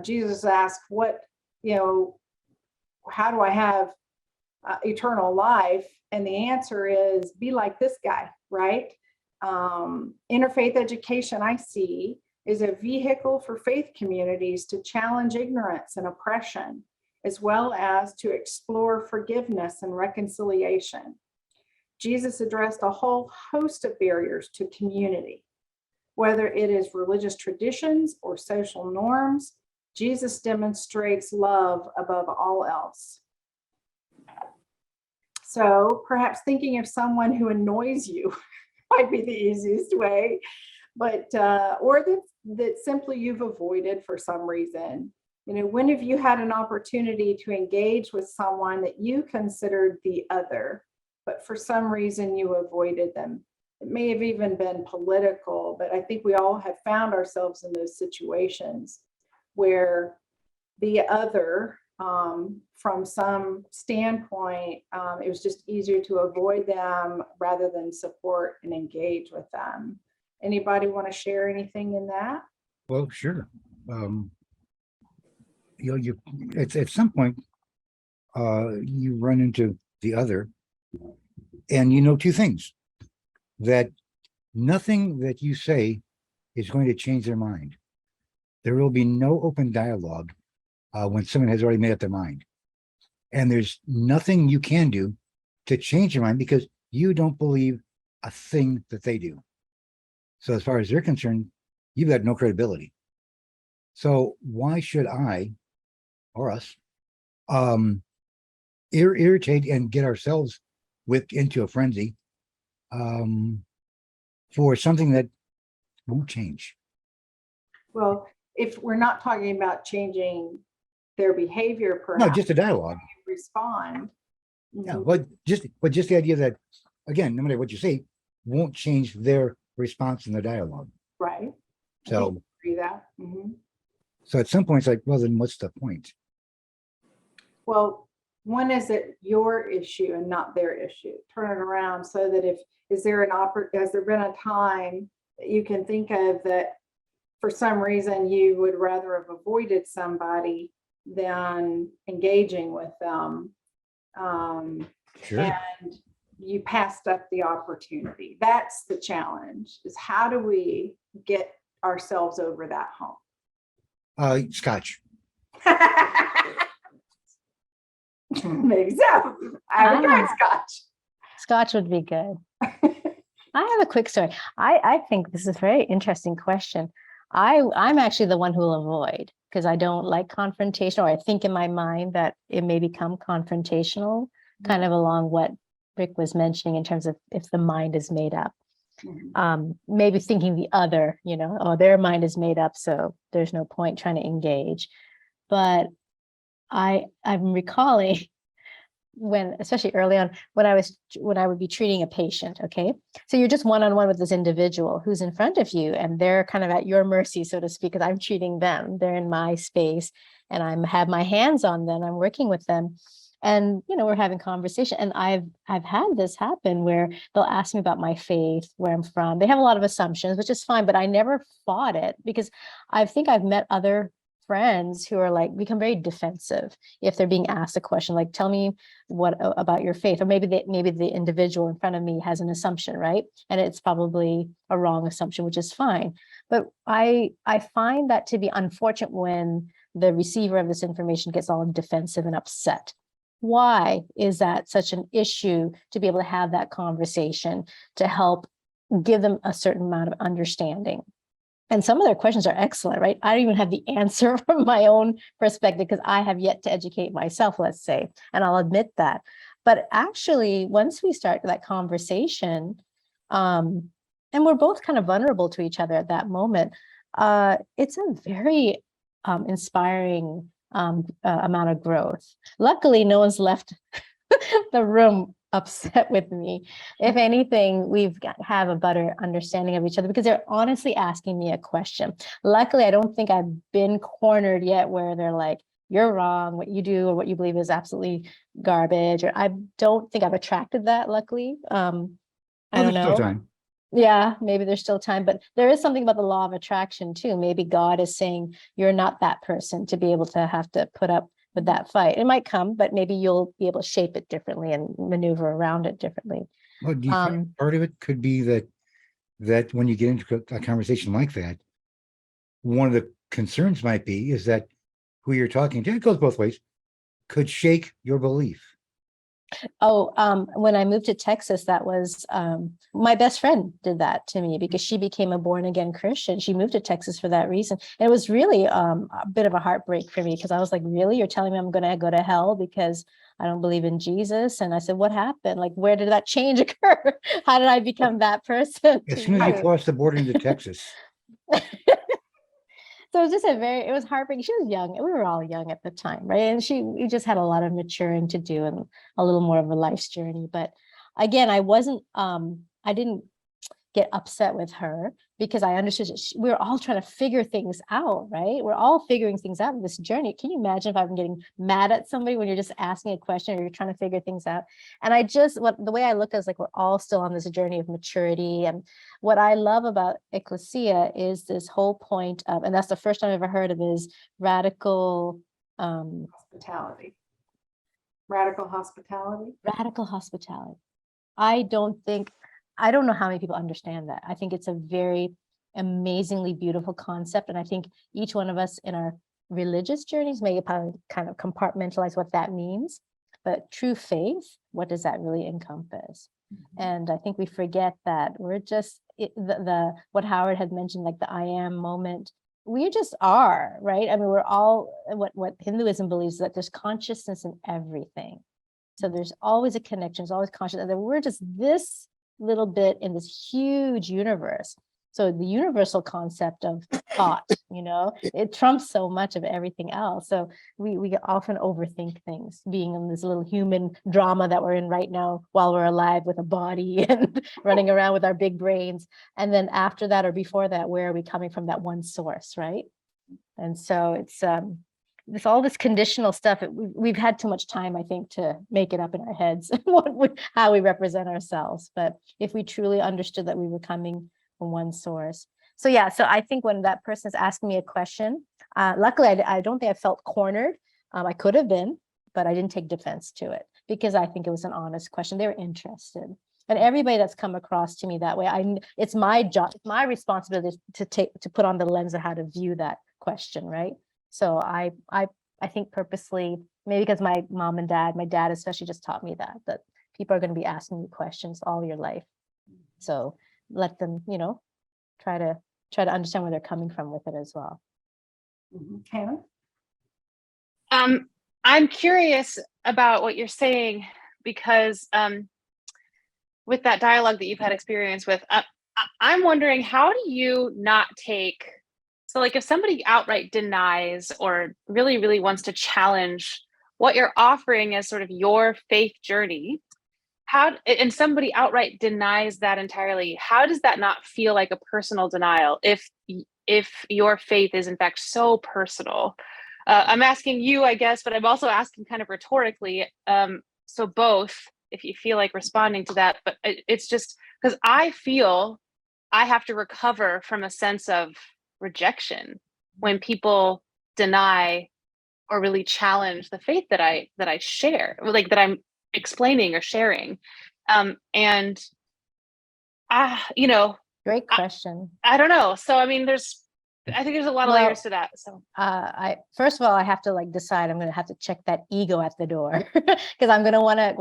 Jesus asked, how do I have eternal life? And the answer is, be like this guy, right? Interfaith education, I see, is a vehicle for faith communities to challenge ignorance and oppression, as well as to explore forgiveness and reconciliation. Jesus addressed a whole host of barriers to community. Whether it is religious traditions or social norms, Jesus demonstrates love above all else. So perhaps thinking of someone who annoys you might be the easiest way, but or that simply you've avoided for some reason. When have you had an opportunity to engage with someone that you considered the other, but for some reason you avoided them? It may have even been political, but I think we all have found ourselves in those situations where the other, from some standpoint, it was just easier to avoid them rather than support and engage with them. Anybody want to share anything in that? Well, sure. At some point, you run into the other, and you know two things: that nothing that you say is going to change their mind. There will be no open dialogue when someone has already made up their mind, and there's nothing you can do to change their mind because you don't believe a thing that they do. So as far as they're concerned, you've got no credibility. So why should I or us irritate and get ourselves whipped into a frenzy for something that won't change? Well, if we're not talking about changing their behavior, perhaps. No, just a dialogue. Respond. Yeah, but just the idea that, again, no matter what you say, won't change their response in the dialogue. Right. So, Agree that. Mm-hmm. so at some point, it's like, well, then what's the point? Well, when is it your issue and not their issue? Turn it around so that has there been a time that you can think of that for some reason you would rather have avoided somebody than engaging with them? Sure. And you passed up the opportunity. That's the challenge, is how do we get ourselves over that hump? Scotch. Maybe so. I haven't tried Scotch. Scotch would be good. I have a quick story. I think this is a very interesting question. I'm actually the one who will avoid because I don't like confrontation, or I think in my mind that it may become confrontational, kind of along what Rick was mentioning in terms of if the mind is made up. Maybe thinking the other, oh, their mind is made up, so there's no point trying to engage. But I'm recalling when, especially early on, when I would be treating a patient, okay? So you're just one-on-one with this individual who's in front of you, and they're kind of at your mercy, so to speak, because I'm treating them. They're in my space, and I have my hands on them. I'm working with them. And, we're having conversation. And I've had this happen where they'll ask me about my faith, where I'm from. They have a lot of assumptions, which is fine, but I never fought it because I think I've met other friends who are like become very defensive if they're being asked a question like, tell me what about your faith, or maybe the individual in front of me has an assumption, right? And it's probably a wrong assumption, which is fine. But I find that to be unfortunate when the receiver of this information gets all defensive and upset. Why is that such an issue to be able to have that conversation to help give them a certain amount of understanding? And some of their questions are excellent, right? I don't even have the answer from my own perspective because I have yet to educate myself, let's say, and I'll admit that. But actually, once we start that conversation, and we're both kind of vulnerable to each other at that moment, it's a very inspiring amount of growth. Luckily, no one's left the room upset with me. If anything, have a better understanding of each other because they're honestly asking me a question. Luckily, I don't think I've been cornered yet where they're like, you're wrong, what you do or what you believe is absolutely garbage. Or I don't think I've attracted that, luckily. I don't know. Time. Yeah, maybe there's still time, but there is something about the law of attraction too. Maybe God is saying you're not that person to be able to have to put up with that fight. It might come, but maybe you'll be able to shape it differently and maneuver around it differently. Well, do you think part of it could be that when you get into a conversation like that, one of the concerns might be is that who you're talking to, it goes both ways, could shake your belief. Oh, when I moved to Texas, that was my best friend did that to me because she became a born again Christian. She moved to Texas for that reason. And it was really a bit of a heartbreak for me because I was like, really? You're telling me I'm going to go to hell because I don't believe in Jesus? And I said, what happened? Like, where did that change occur? How did I become that person? As soon as you cross the border into Texas. So it was just it was heartbreaking. She was young. We were all young at the time, right? And we just had a lot of maturing to do and a little more of a life's journey. But again, I didn't get upset with her because I understood that we were all trying to figure things out, right? We're all figuring things out in this journey. Can you imagine if I'm getting mad at somebody when you're just asking a question or you're trying to figure things out? And the way I look at it is like, we're all still on this journey of maturity. And what I love about ecclesia is this whole point of, and that's the first time I've ever heard of, is radical Hospitality. Radical hospitality. Radical hospitality. I don't know how many people understand that. I think it's a very amazingly beautiful concept. And I think each one of us in our religious journeys may probably kind of compartmentalize what that means. But true faith, what does that really encompass? Mm-hmm. And I think we forget that we're just what Howard had mentioned, like the I am moment. We just are, right? I mean, we're all what Hinduism believes is that there's consciousness in everything. So there's always a connection, there's always consciousness, and then we're just this little bit in this huge universe. So the universal concept of thought, it trumps so much of everything else. So we often overthink things, being in this little human drama that we're in right now while we're alive with a body and running around with our big brains. And then after that or before that, where are we coming from? That one source, right? And so it's all this conditional stuff. We've had too much time, I think, to make it up in our heads how we represent ourselves. But if we truly understood that we were coming from one source. So I think when that person is asking me a question, luckily I don't think I felt cornered. I could have been, but I didn't take defense to it because I think it was an honest question. They were interested. And everybody that's come across to me that way, it's my job, my responsibility to put on the lens of how to view that question, right? So I think purposely, maybe because my mom and dad, my dad especially just taught me that people are going to be asking you questions all your life. So let them, try to understand where they're coming from with it as well. Hannah? I'm curious about what you're saying because with that dialogue that you've had experience with, I'm wondering, how do you not take, so like if somebody outright denies or really, really wants to challenge what you're offering as sort of your faith journey, and somebody outright denies that entirely, how does that not feel like a personal denial if your faith is in fact so personal? I'm asking you, I guess, but I'm also asking kind of rhetorically. So both, if you feel like responding to that, but it's just because I feel I have to recover from a sense of rejection when people deny or really challenge the faith that I share, like that I'm explaining or sharing. And Great question. I don't know. So I mean, I think there's a lot of layers to that. So I first of all, I have to decide. I'm gonna have to check that ego at the door because I'm gonna wanna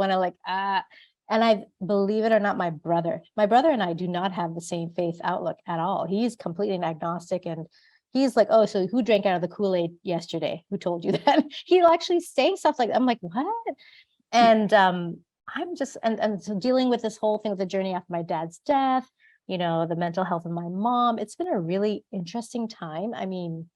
and I believe it or not, my brother and I do not have the same faith outlook at all. He's completely agnostic, and he's like, oh, so who drank out of the Kool-Aid yesterday? Who told you that? He'll actually say stuff like, I'm like, what? And I'm just and so dealing with this whole thing with the journey after my dad's death, the mental health of my mom. It's been a really interesting time. I mean,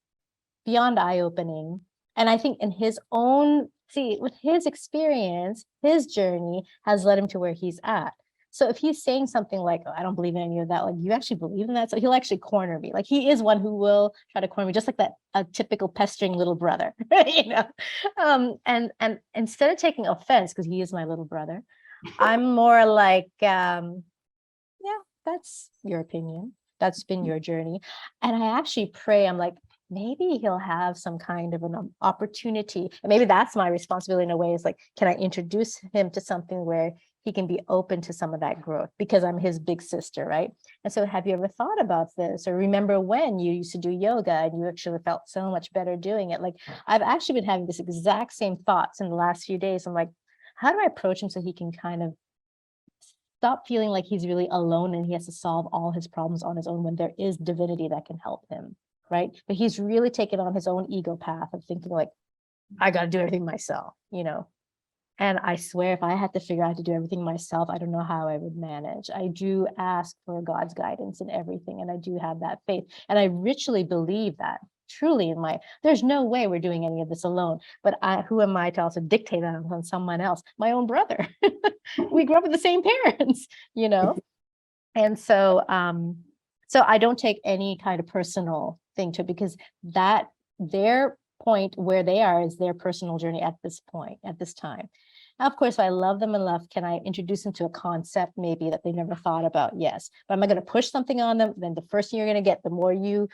beyond eye-opening. And I think with his experience, his journey has led him to where he's at. So if he's saying something like, oh, I don't believe in any of that, like, you actually believe in that? So he'll actually corner me. Like, he is one who will try to corner me, just like that, a typical pestering little brother, and instead of taking offense, because he is my little brother, I'm more like, yeah, that's your opinion. That's been your journey. And I actually pray, I'm like, maybe he'll have some kind of an opportunity. And maybe that's my responsibility in a way, is like, can I introduce him to something where he can be open to some of that growth, because I'm his big sister, right? And so, have you ever thought about this, or remember when you used to do yoga and you actually felt so much better doing it? Like, I've actually been having this exact same thoughts in the last few days. I'm like, how do I approach him so he can kind of stop feeling like he's really alone and he has to solve all his problems on his own, when there is divinity that can help him, right? But he's really taken on his own ego path of thinking like, I got to do everything myself, And I swear, if I had to figure out how to do everything myself, I don't know how I would manage. I do ask for God's guidance in everything, and I do have that faith. And I richly believe that, truly, there's no way we're doing any of this alone. But who am I to also dictate that on someone else? My own brother. We grew up with the same parents, And so, so I don't take any kind of personal thing to it, because their point where they are is their personal journey at this point, at this time. Now, of course, if I love them enough, can I introduce them to a concept maybe that they never thought about? Yes. But am I going to push something on them? Then the first thing you're going to get, the more you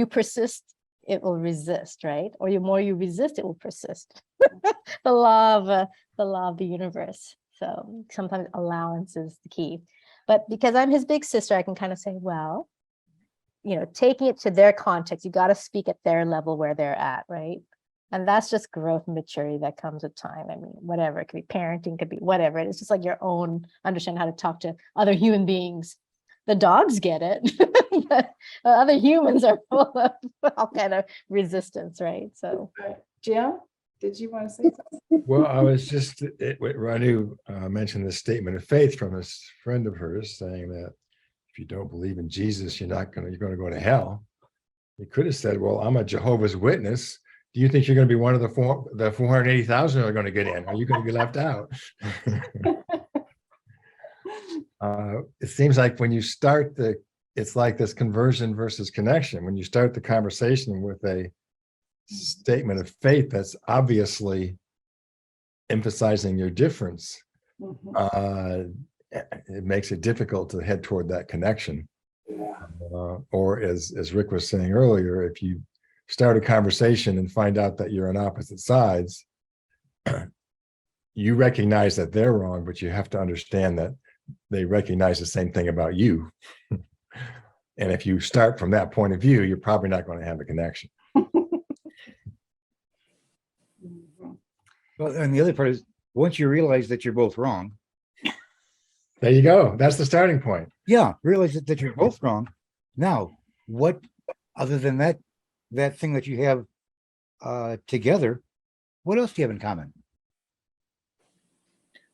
persist, it will resist, right? Or the more you resist, it will persist. the law of the universe. So sometimes allowance is the key. But because I'm his big sister, I can kind of say, well, taking it to their context, you got to speak at their level where they're at, right? And that's just growth and maturity that comes with time. I mean, whatever, it could be parenting, could be whatever. It's just like your own understanding how to talk to other human beings. The dogs get it, but other humans are full of all kind of resistance, right? So, Jim, did you want to say something? Well, I was just, Ranu mentioned this statement of faith from a friend of hers, saying that if you don't believe in Jesus, you're going to go to hell. You could have said, well, I'm a Jehovah's Witness. Do you think you're going to be one of the 480,000 who are going to get in? Are you going to be left out? It seems like when you start it's like this conversion versus connection. When you start the conversation with a statement of faith that's obviously emphasizing your difference, it makes it difficult to head toward that connection. Or as Rick was saying earlier, if you start a conversation and find out that you're on opposite sides, you recognize that they're wrong, but you have to understand that they recognize the same thing about you. And if you start from that point of view, you're probably not going to have a connection. Well, and the other part is, once you realize that you're both wrong, There you go. That's the starting point. yeah, realize that you're both wrong. Now, what, other than that thing that you have together, what else do you have in common?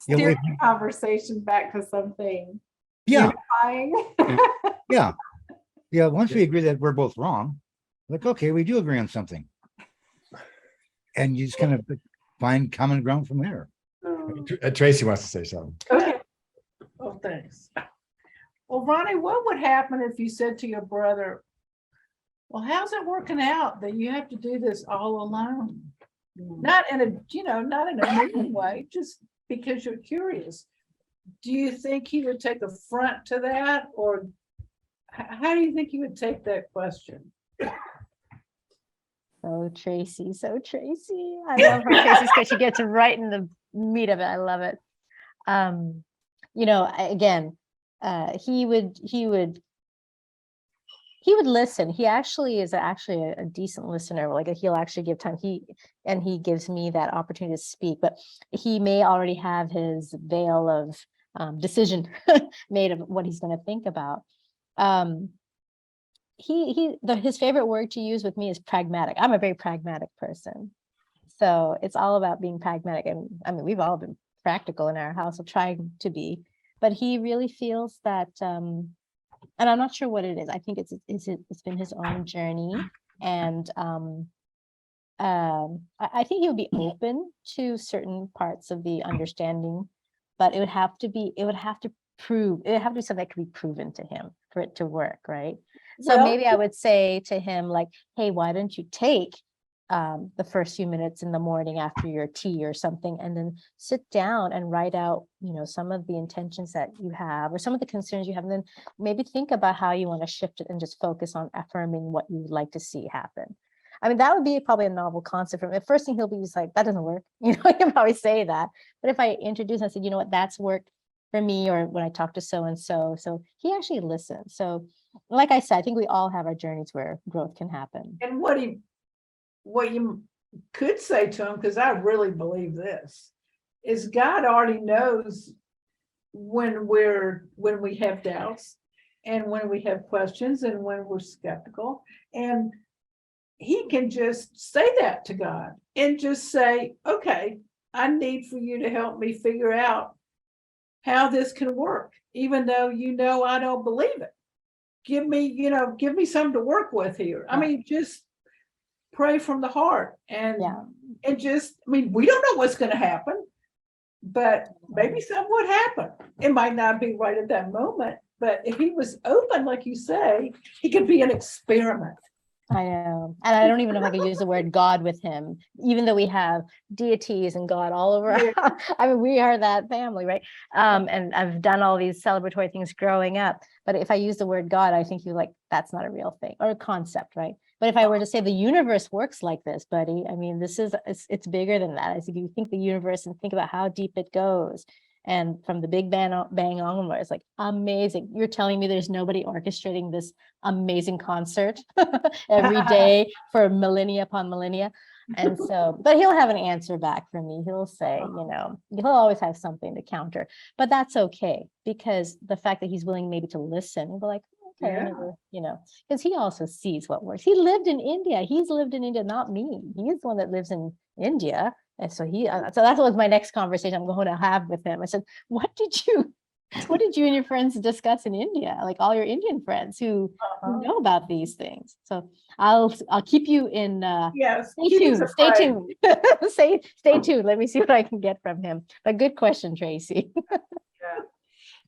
Yeah, Steer if the conversation back to something Yeah, unifying. yeah, yeah. Once we agree that we're both wrong, like, okay, we do agree on something. And you just kind of find common ground from there. Tracy wants to say something. Okay. Oh, thanks. Well, Ronnie, what would happen if you said to your brother, well, how's it working out that you have to do this all alone? Not in not in a mean way, just because you're curious. Do you think he would take affront to that, or how do you think he would take that question? So Tracy. I love her Tracy's because she gets right in the meat of it. I love it. Again, he would listen. He actually is a decent listener. Like he'll actually give time. He gives me that opportunity to speak, but he may already have his veil of decision made of what he's going to think about. His favorite word to use with me is pragmatic. I'm a very pragmatic person. So it's all about being pragmatic. And I mean, we've all been practical in our house, or trying to be, but he really feels that, and I'm not sure what it is. I think it's been his own journey. And I think he would be open to certain parts of the understanding, but it would have to be something that could be proven to him for it to work, right? So Well- maybe I would say to him, like, hey, why don't you take the first few minutes in the morning after your tea or something, and then sit down and write out, some of the intentions that you have or some of the concerns you have, and then maybe think about how you want to shift it and just focus on affirming what you would like to see happen. I mean, that would be probably a novel concept for him. The first thing he'll be just like, that doesn't work. He'll probably say that. But if I introduce and I said, you know what, that's worked for me, or when I talk to so-and-so, so he actually listens. So like I said, I think we all have our journeys where growth can happen. And what you could say to him, because I really believe this, is God already knows when we have doubts and when we have questions and when we're skeptical. And he can just say that to God and just say, okay, I need for you to help me figure out how this can work, even though I don't believe it. Give me something to work with here. I mean, just pray from the heart and we don't know what's going to happen, but maybe something would happen. It might not be right at that moment, but if he was open, like you say, it could be an experiment. I know. And I don't even know if I could use the word God with him, even though we have deities and God all over. I mean, we are that family, right? And I've done all these celebratory things growing up. But if I use the word God, I think that's not a real thing or a concept, right? But if I were to say the universe works like this, buddy, I mean, it's bigger than that. As you think the universe and think about how deep it goes. And from the Big Bang onward, it's like amazing. You're telling me there's nobody orchestrating this amazing concert every day for millennia upon millennia. And so, but he'll have an answer back from me. He'll say, he'll always have something to counter, but that's okay, because the fact that he's willing maybe to listen and be like, okay, because he also sees what works. He lived in India. He's lived in India, not me. He's the one that lives in India. And so so that was my next conversation I'm going to have with him. I said, what did you and your friends discuss in India? Like all your Indian friends who know about these things. So I'll keep you in. Yes. Stay tuned. Stay tuned. Let me see what I can get from him. But good question, Tracy.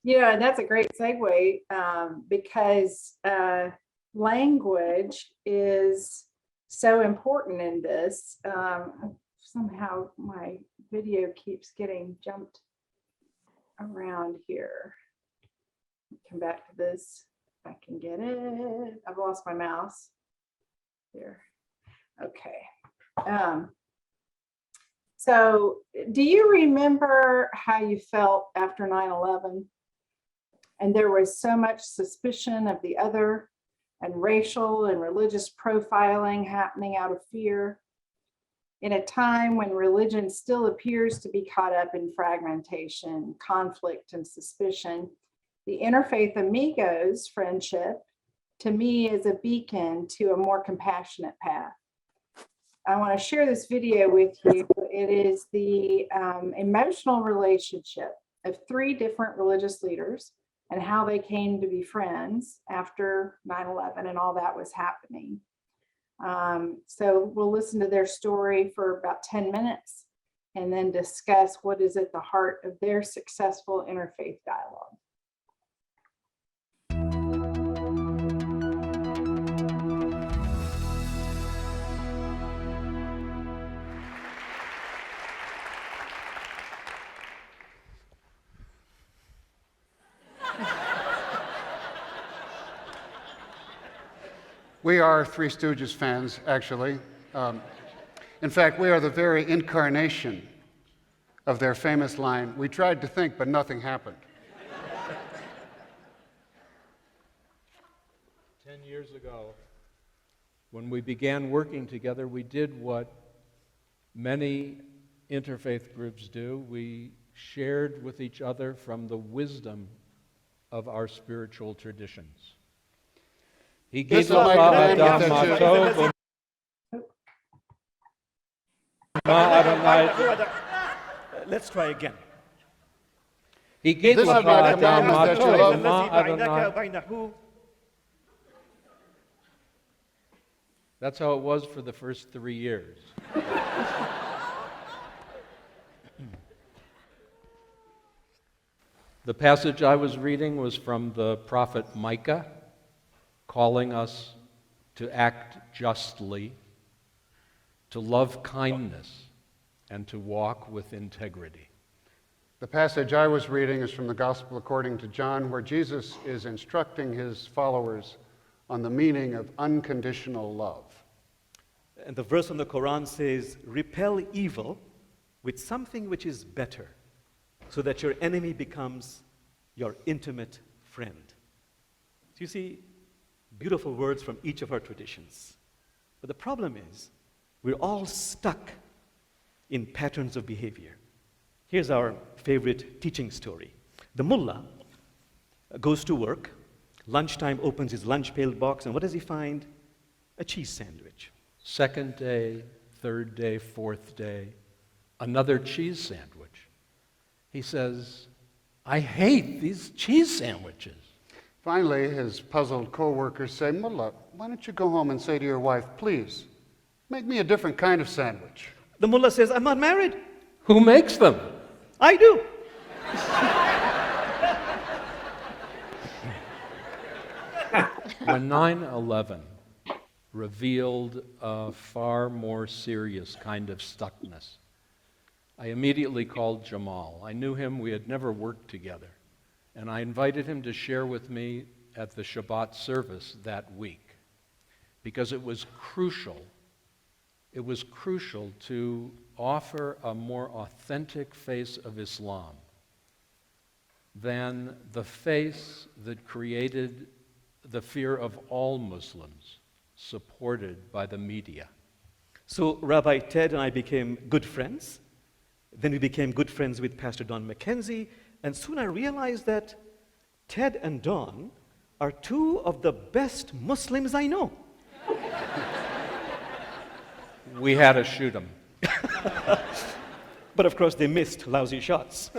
Yeah, that's a great segue because language is so important in this. Somehow my video keeps getting jumped around here. Come back to this if I can get it. I've lost my mouse here. Okay. So do you remember how you felt after 9/11? And there was so much suspicion of the other, and racial and religious profiling happening out of fear. In a time when religion still appears to be caught up in fragmentation, conflict, and suspicion, the interfaith amigos friendship, to me, is a beacon to a more compassionate path. I want to share this video with you. It is the emotional relationship of 3 different religious leaders and how they came to be friends after 9/11 and all that was happening. So we'll listen to their story for about 10 minutes and then discuss what is at the heart of their successful interfaith dialogue. We are Three Stooges fans, actually. In fact, we are the very incarnation of their famous line, "We tried to think, but nothing happened." 10 years ago, when we began working together, we did what many interfaith groups do. We shared with each other from the wisdom of our spiritual traditions. This will make a man with the Let's try again. This will make a man with the That's how it was for the first 3 years. The passage I was reading was from the prophet Micah, calling us to act justly, to love kindness, and to walk with integrity. The passage I was reading is from the Gospel according to John, where Jesus is instructing his followers on the meaning of unconditional love. And the verse from the Quran says, repel evil with something which is better, so that your enemy becomes your intimate friend. So you see, beautiful words from each of our traditions. But the problem is, we're all stuck in patterns of behavior. Here's our favorite teaching story. The mullah goes to work, lunchtime opens his lunch pail box, and what does he find? A cheese sandwich. Second day, third day, fourth day, another cheese sandwich. He says, I hate these cheese sandwiches. Finally, his puzzled co-workers say, "Mullah, why don't you go home and say to your wife, please, make me a different kind of sandwich?" The mullah says, I'm not married. Who makes them? I do. When 9/11 revealed a far more serious kind of stuckness, I immediately called Jamal. I knew him, we had never worked together, and I invited him to share with me at the Shabbat service that week, because it was crucial to offer a more authentic face of Islam than the face that created the fear of all Muslims, supported by the media. So Rabbi Ted and I became good friends. Then we became good friends with Pastor Don McKenzie, and soon I realized that Ted and Don are 2 of the best Muslims I know. We had to shoot them. But of course they missed lousy shots.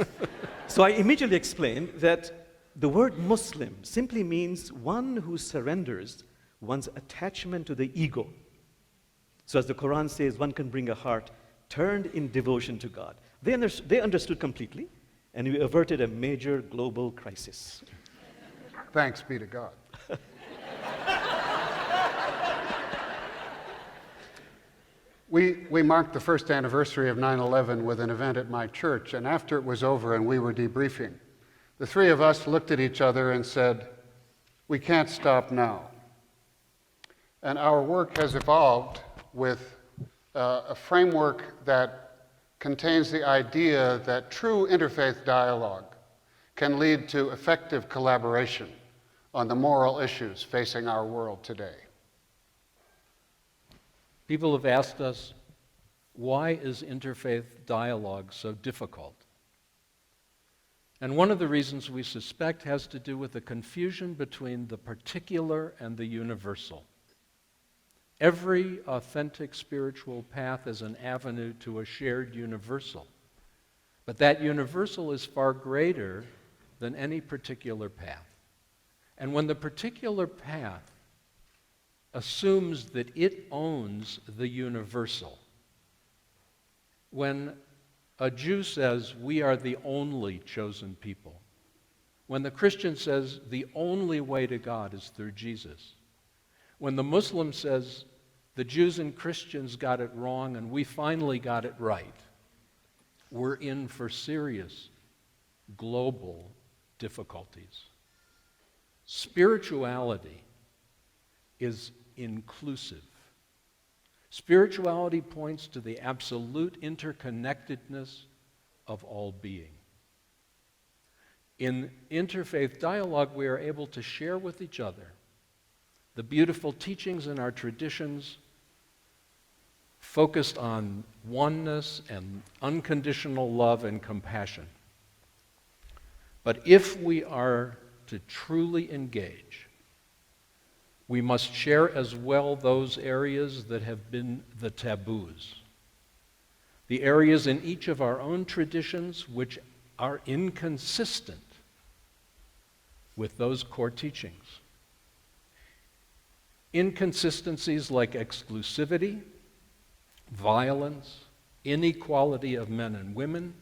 So I immediately explained that the word Muslim simply means one who surrenders one's attachment to the ego. So as the Quran says, one can bring a heart turned in devotion to God. They understood completely, and we averted a major global crisis. Thanks be to God. We marked the first anniversary of 9/11 with an event at my church, and after it was over and we were debriefing, the 3 of us looked at each other and said, we can't stop now. And our work has evolved with a framework that contains the idea that true interfaith dialogue can lead to effective collaboration on the moral issues facing our world today. People have asked us, why is interfaith dialogue so difficult? And one of the reasons we suspect has to do with the confusion between the particular and the universal. Every authentic spiritual path is an avenue to a shared universal. But that universal is far greater than any particular path. And when the particular path assumes that it owns the universal, when a Jew says, we are the only chosen people, when the Christian says, the only way to God is through Jesus, when the Muslim says, the Jews and Christians got it wrong and we finally got it right, we're in for serious global difficulties. Spirituality is inclusive. Spirituality points to the absolute interconnectedness of all being. In interfaith dialogue, we are able to share with each other the beautiful teachings in our traditions focused on oneness and unconditional love and compassion. But if we are to truly engage, we must share as well those areas that have been the taboos, the areas in each of our own traditions which are inconsistent with those core teachings. Inconsistencies like exclusivity, violence, inequality of men and women,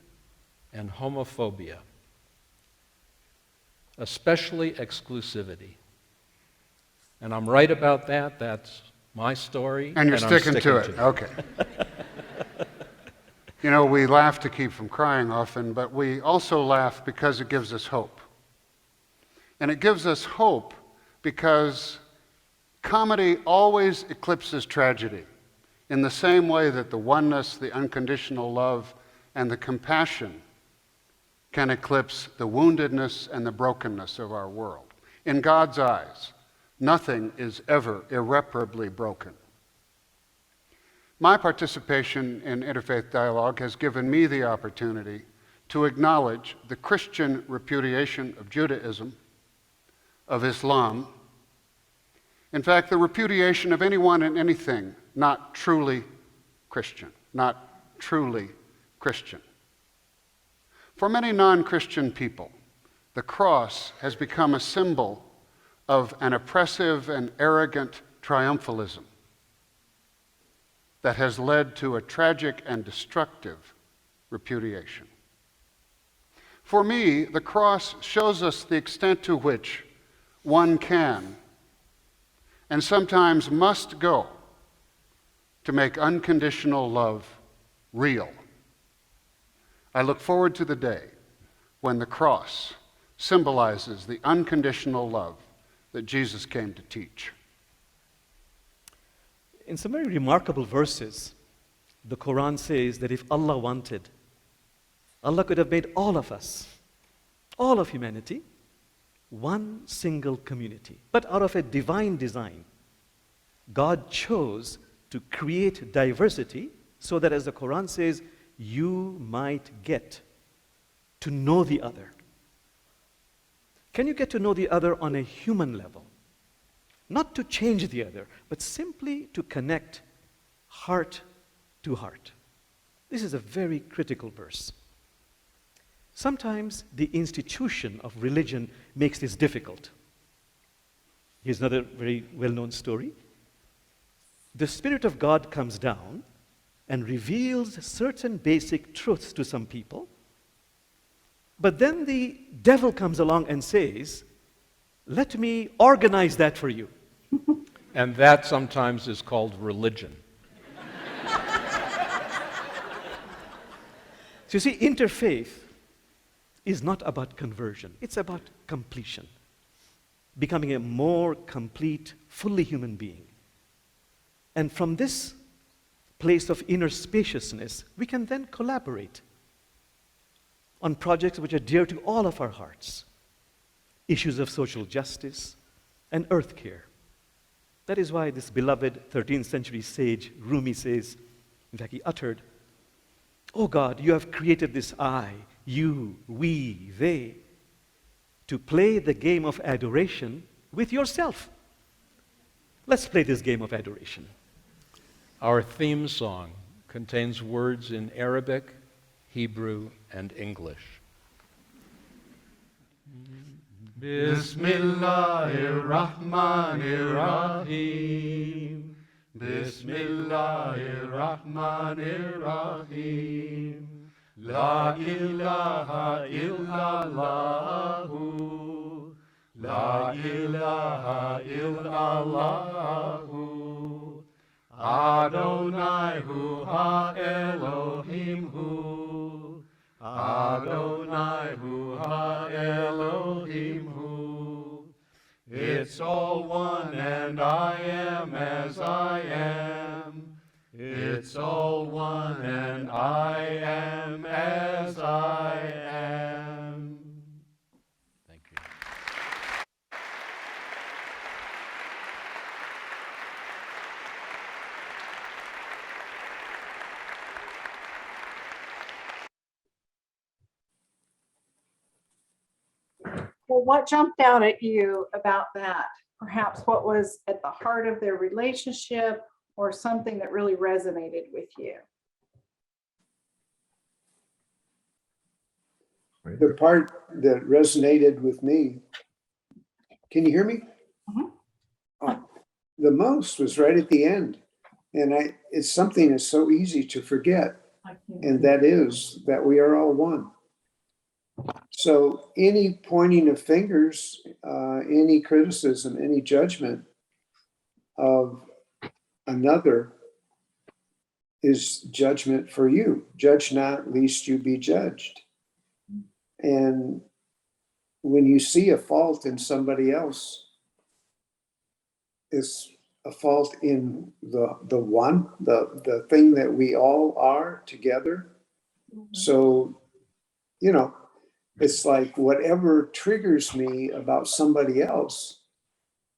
and homophobia. Especially exclusivity. And I'm right about that. That's my story. And you're I'm sticking to it. Okay. You know, we laugh to keep from crying often, but we also laugh because it gives us hope. And it gives us hope because comedy always eclipses tragedy in the same way that the oneness, the unconditional love, and the compassion can eclipse the woundedness and the brokenness of our world. In God's eyes, nothing is ever irreparably broken. My participation in interfaith dialogue has given me the opportunity to acknowledge the Christian repudiation of Judaism, of Islam, in fact, the repudiation of anyone and anything not truly Christian, not truly Christian. For many non-Christian people, the cross has become a symbol of an oppressive and arrogant triumphalism that has led to a tragic and destructive repudiation. For me, the cross shows us the extent to which one can and sometimes must go to make unconditional love real. I look forward to the day when the cross symbolizes the unconditional love that Jesus came to teach. In some very remarkable verses, the Quran says that if Allah wanted, Allah could have made all of us, all of humanity, one single community. But out of a divine design, God chose to create diversity so that, as the Quran says, you might get to know the other. Can you get to know the other on a human level? Not to change the other, but simply to connect heart to heart. This is a very critical verse. Sometimes the institution of religion makes this difficult. Here's another very well-known story. The Spirit of God comes down and reveals certain basic truths to some people, but then the devil comes along and says, let me organize that for you. And that sometimes is called religion. So you see, interfaith is not about conversion. It's about completion, becoming a more complete, fully human being. And from this place of inner spaciousness, we can then collaborate on projects which are dear to all of our hearts. Issues of social justice, and earth care. That is why this beloved 13th century sage Rumi says, in fact, he uttered, "Oh God, you have created this I, you, we, they, to play the game of adoration with yourself." Let's play this game of adoration. Our theme song contains words in Arabic, Hebrew, and English. Bismillahirrahmanirrahim. Bismillahirrahmanirrahim. La ilaha illallahu. La ilaha illallahu. Adonai hu ha Elohim hu. Adonai hu ha Elohim hu. It's all one and I am as I am. It's all one and I am as I am. Thank you. Well, what jumped out at you about that? Perhaps what was at the heart of their relationship or something that really resonated with you? The part that resonated with me, can you hear me? The most was right at the end. And it's something that's so easy to forget. And that is that we are all one. So any pointing of fingers, any criticism, any judgment of another is judgment for you. Judge not, lest you be judged. And when you see a fault in somebody else, it's a fault in the thing that we all are together. So, it's like whatever triggers me about somebody else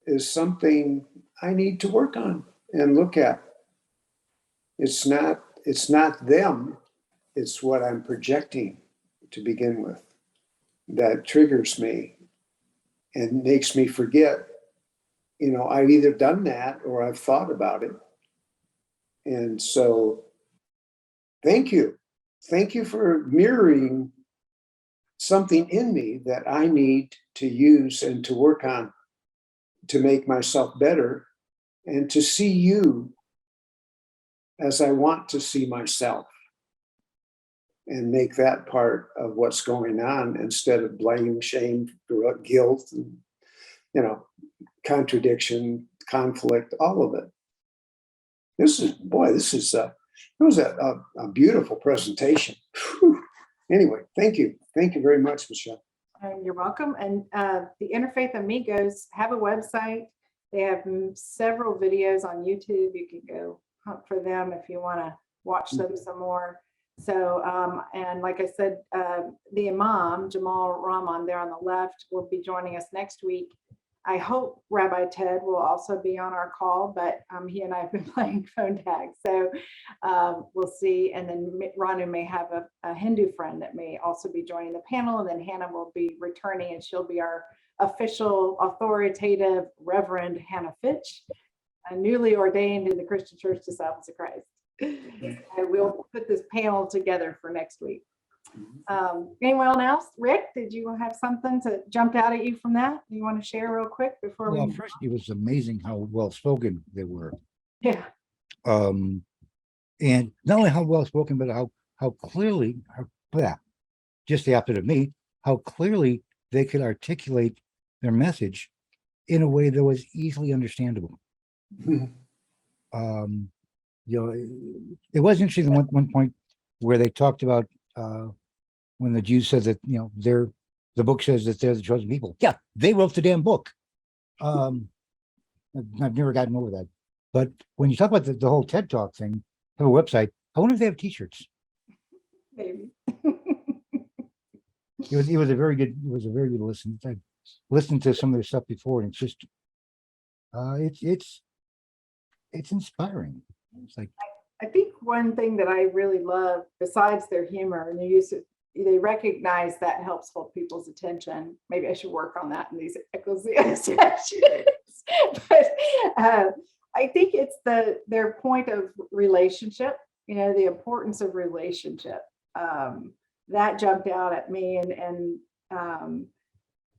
is something I need to work on and look at. It's not them, it's what I'm projecting to begin with that triggers me and makes me forget, I've either done that or I've thought about it. And so thank you. Thank you for mirroring something in me that I need to use and to work on to make myself better and to see you as I want to see myself and make that part of what's going on instead of blame, shame, guilt, and, contradiction, conflict, all of it. It was a beautiful presentation. Whew. Anyway, thank you. Thank you very much, Michelle. You're welcome. And the Interfaith Amigos have a website. They have several videos on YouTube. You can go hunt for them if you want to watch them some more. So, and like I said, the Imam, Jamal Rahman, there on the left, will be joining us next week. I hope Rabbi Ted will also be on our call, but he and I have been playing phone tag. So we'll see. And then Ranu may have a Hindu friend that may also be joining the panel. And then Hannah will be returning and she'll be our official authoritative Reverend Hannah Fitch, newly ordained in the Christian Church Disciples of Christ. And we'll put this panel together for next week. Anyone else? Rick, did you have something to jump out at you from that you want to share real quick before Well, we? first, it was amazing how well spoken they were. Yeah. And not only how well spoken, but how clearly, just the opposite of me, how clearly they could articulate their message in a way that was easily understandable. It was interesting at one point where they talked about when the Jews said that the book says that they're the chosen people. Yeah, they wrote the damn book. I've never gotten over that. But when you talk about the whole TED Talk thing, have a website. I wonder if they have T-shirts. Maybe. It was a very good listen. I listened to some of their stuff before, and it's just It's inspiring. It's like, I think one thing that I really love, besides their humor, and they recognize that helps hold people's attention. Maybe I should work on that in these ecclesia sessions. But I think it's their point of relationship. The importance of relationship. That jumped out at me, and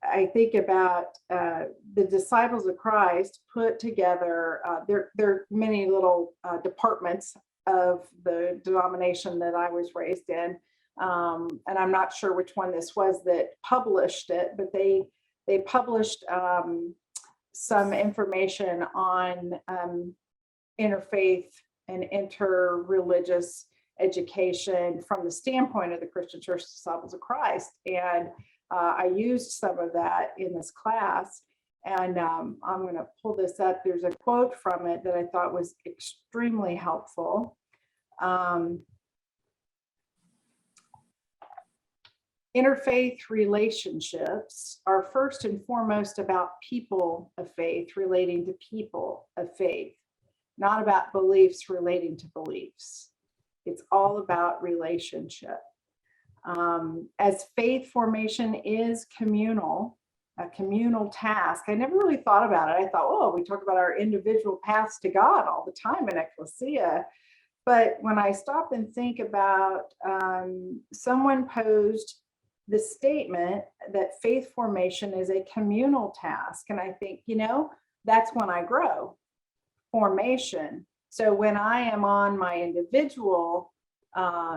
I think about the disciples of Christ put together. There are many little departments of the denomination that I was raised in, and I'm not sure which one this was that published it, but they published some information on interfaith and interreligious education from the standpoint of the Christian Church Disciples of Christ, and I used some of that in this class, and I'm going to pull this up. There's a quote from it that I thought was extremely helpful. Interfaith relationships are first and foremost about people of faith relating to people of faith, not about beliefs relating to beliefs. It's all about relationship. As faith formation is a communal task. I never really thought about it. I thought, we talk about our individual paths to God all the time in ecclesia. But when I stop and think about, someone posed the statement that faith formation is a communal task. And I think, that's when I grow, formation. So when I am on my individual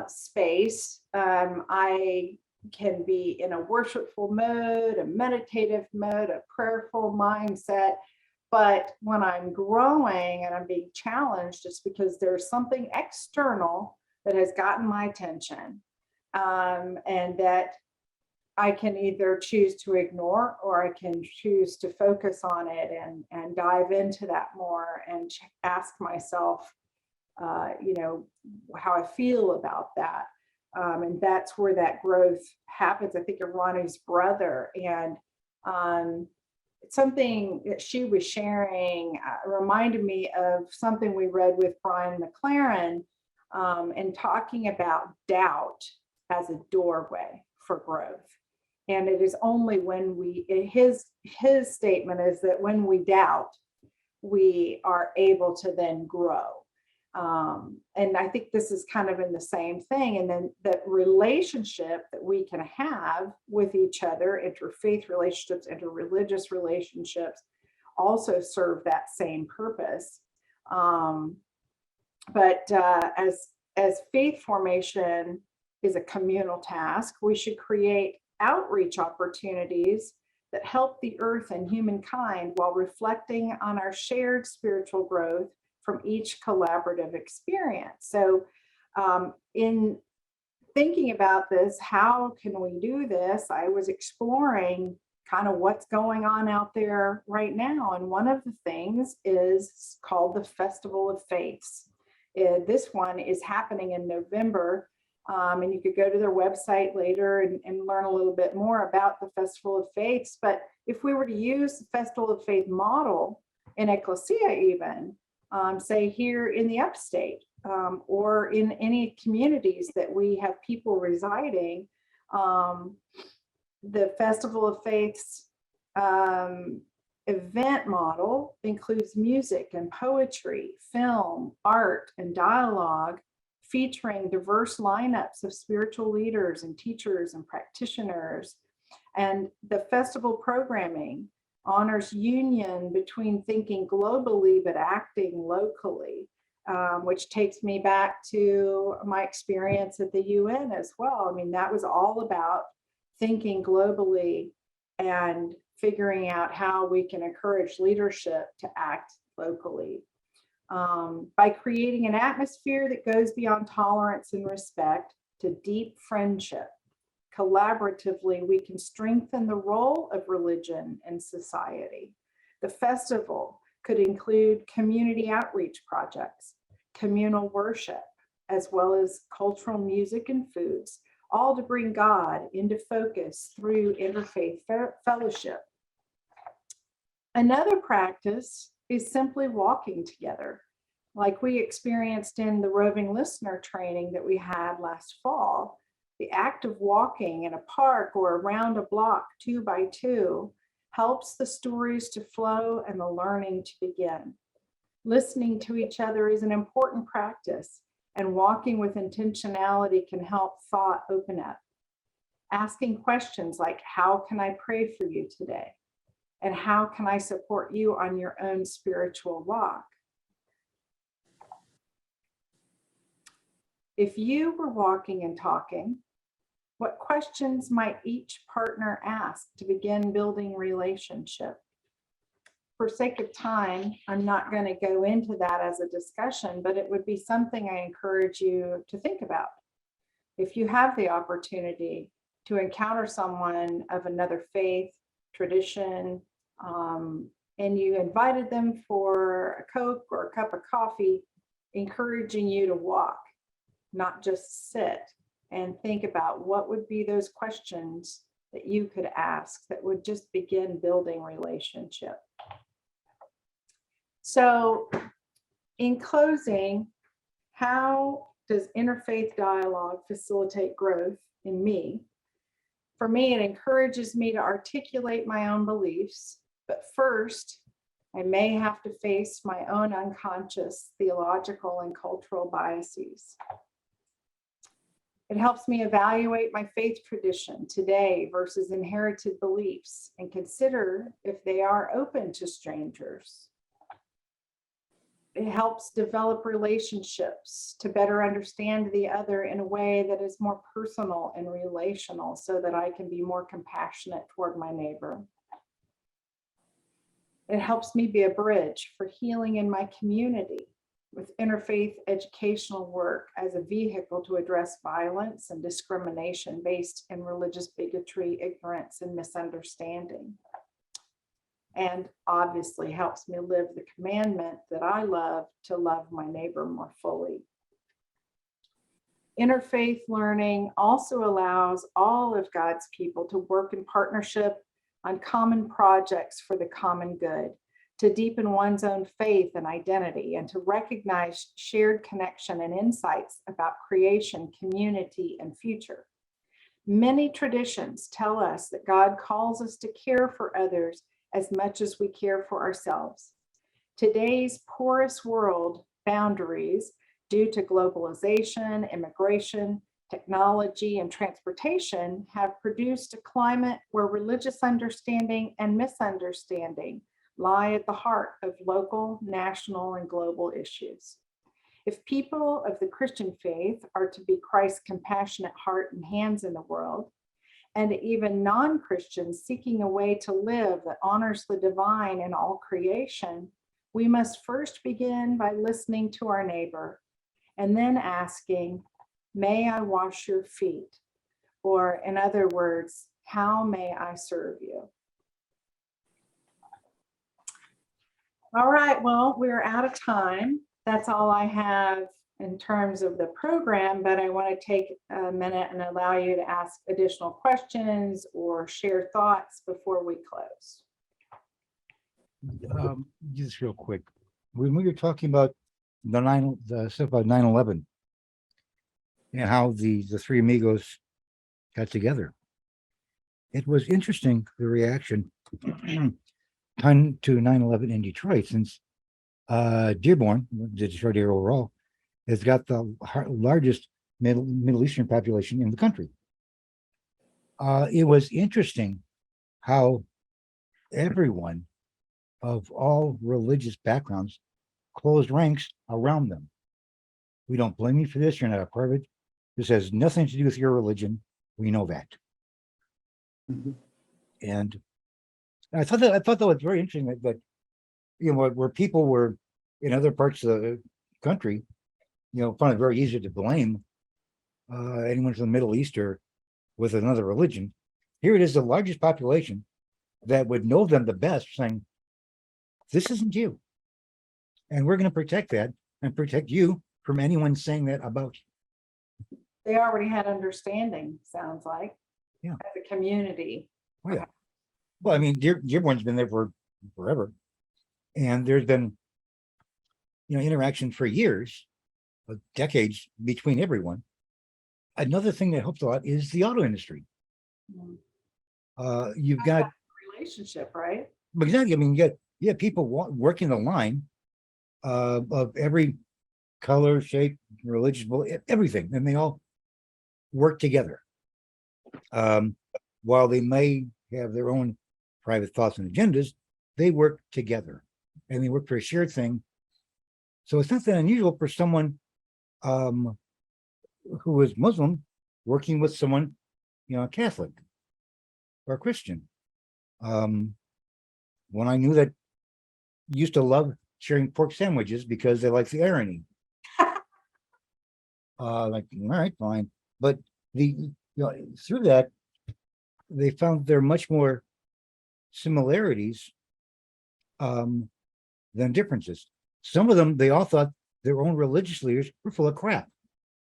space, I can be in a worshipful mode, a meditative mode, a prayerful mindset. But when I'm growing and I'm being challenged, it's because there's something external that has gotten my attention, and that I can either choose to ignore, or I can choose to focus on it and dive into that more and ask myself, how I feel about that. And that's where that growth happens. I think of Ronnie's brother, and something that she was sharing reminded me of something we read with Brian McLaren, and talking about doubt as a doorway for growth. And it is only when his statement is that when we doubt, we are able to then grow. And I think this is kind of in the same thing. And then that relationship that we can have with each other, interfaith relationships, interreligious relationships, also serve that same purpose. But as faith formation is a communal task, we should create outreach opportunities that help the earth and humankind while reflecting on our shared spiritual growth from each collaborative experience. So in thinking about this, how can we do this? I was exploring kind of what's going on out there right now. And one of the things is called the Festival of Faiths. This one is happening in November. And you could go to their website later and learn a little bit more about the Festival of Faiths. But if we were to use the Festival of Faith model in ecclesia even, say here in the upstate, or in any communities that we have people residing, the Festival of Faiths event model includes music and poetry, film, art, and dialogue, featuring diverse lineups of spiritual leaders and teachers and practitioners. And the festival programming honors union between thinking globally but acting locally, which takes me back to my experience at the UN as well. I mean, that was all about thinking globally and figuring out how we can encourage leadership to act locally. By creating an atmosphere that goes beyond tolerance and respect to deep friendship. Collaboratively, we can strengthen the role of religion in society. The festival could include community outreach projects, communal worship, as well as cultural music and foods, all to bring God into focus through interfaith fellowship. Another practice is simply walking together, like we experienced in the roving listener training that we had last fall. The act of walking in a park or around a block 2 by 2 helps the stories to flow and the learning to begin. Listening to each other is an important practice, and walking with intentionality can help thought open up. Asking questions like, how can I pray for you today? And how can I support you on your own spiritual walk? If you were walking and talking, what questions might each partner ask to begin building relationship? For sake of time, I'm not going to go into that as a discussion, but it would be something I encourage you to think about. If you have the opportunity to encounter someone of another faith, tradition, and you invited them for a Coke or a cup of coffee, encouraging you to walk, not just sit, and think about what would be those questions that you could ask that would just begin building relationship. So in closing, how does interfaith dialogue facilitate growth in me? For me, it encourages me to articulate my own beliefs, but first, I may have to face my own unconscious theological and cultural biases. It helps me evaluate my faith tradition today versus inherited beliefs and consider if they are open to strangers. It helps develop relationships to better understand the other in a way that is more personal and relational so that I can be more compassionate toward my neighbor. It helps me be a bridge for healing in my community with interfaith educational work as a vehicle to address violence and discrimination based in religious bigotry, ignorance, and misunderstanding. And obviously helps me live the commandment that I love to love my neighbor more fully. Interfaith learning also allows all of God's people to work in partnership on common projects for the common good, to deepen one's own faith and identity, and to recognize shared connection and insights about creation, community, and future. Many traditions tell us that God calls us to care for others as much as we care for ourselves. Today's porous world boundaries due to globalization, immigration, technology, and transportation have produced a climate where religious understanding and misunderstanding lie at the heart of local, national, and global issues. If people of the Christian faith are to be Christ's compassionate heart and hands in the world, and even non-Christians seeking a way to live that honors the divine in all creation, we must first begin by listening to our neighbor and then asking, may I wash your feet? Or in other words, how may I serve you? All right, well, we're out of time. That's all I have in terms of the program, but I want to take a minute and allow you to ask additional questions or share thoughts before we close. Just real quick, when we were talking about the stuff about 9/11 and how the three amigos got together, it was interesting the reaction to 9/11 in Detroit, since Dearborn, the Detroit area overall, has got the largest Middle Eastern population in the country. It was interesting how everyone of all religious backgrounds closed ranks around them. We don't blame you for this. You're not a part of it. This has nothing to do with your religion. We know that. Mhm. And I thought that was very interesting that you know, where people were in other parts of the country, you know, found it very easy to blame anyone from the Middle East or with another religion. Here it is, the largest population that would know them the best, saying, this isn't you. And we're going to protect that and protect you from anyone saying that about you. They already had understanding, sounds like, Yeah. as a community. Oh, yeah. Well, I mean, Dearborn's been there for forever. And there's been, interaction for years, decades between everyone. Another thing that helps a lot is the auto industry. You've got Relationship, right? exactly. I mean, you get people working the line of every color, shape, religious, everything, and they all work together. While they may have their own private thoughts and agendas, they work together, and they work for a shared thing. So it's not that unusual for someone who is Muslim working with someone, Catholic or Christian. When I knew that used to love sharing pork sandwiches because they like the irony. Like, all right, fine. But through that, they found there are much more similarities than differences. Some of them, they all thought their own religious leaders were full of crap.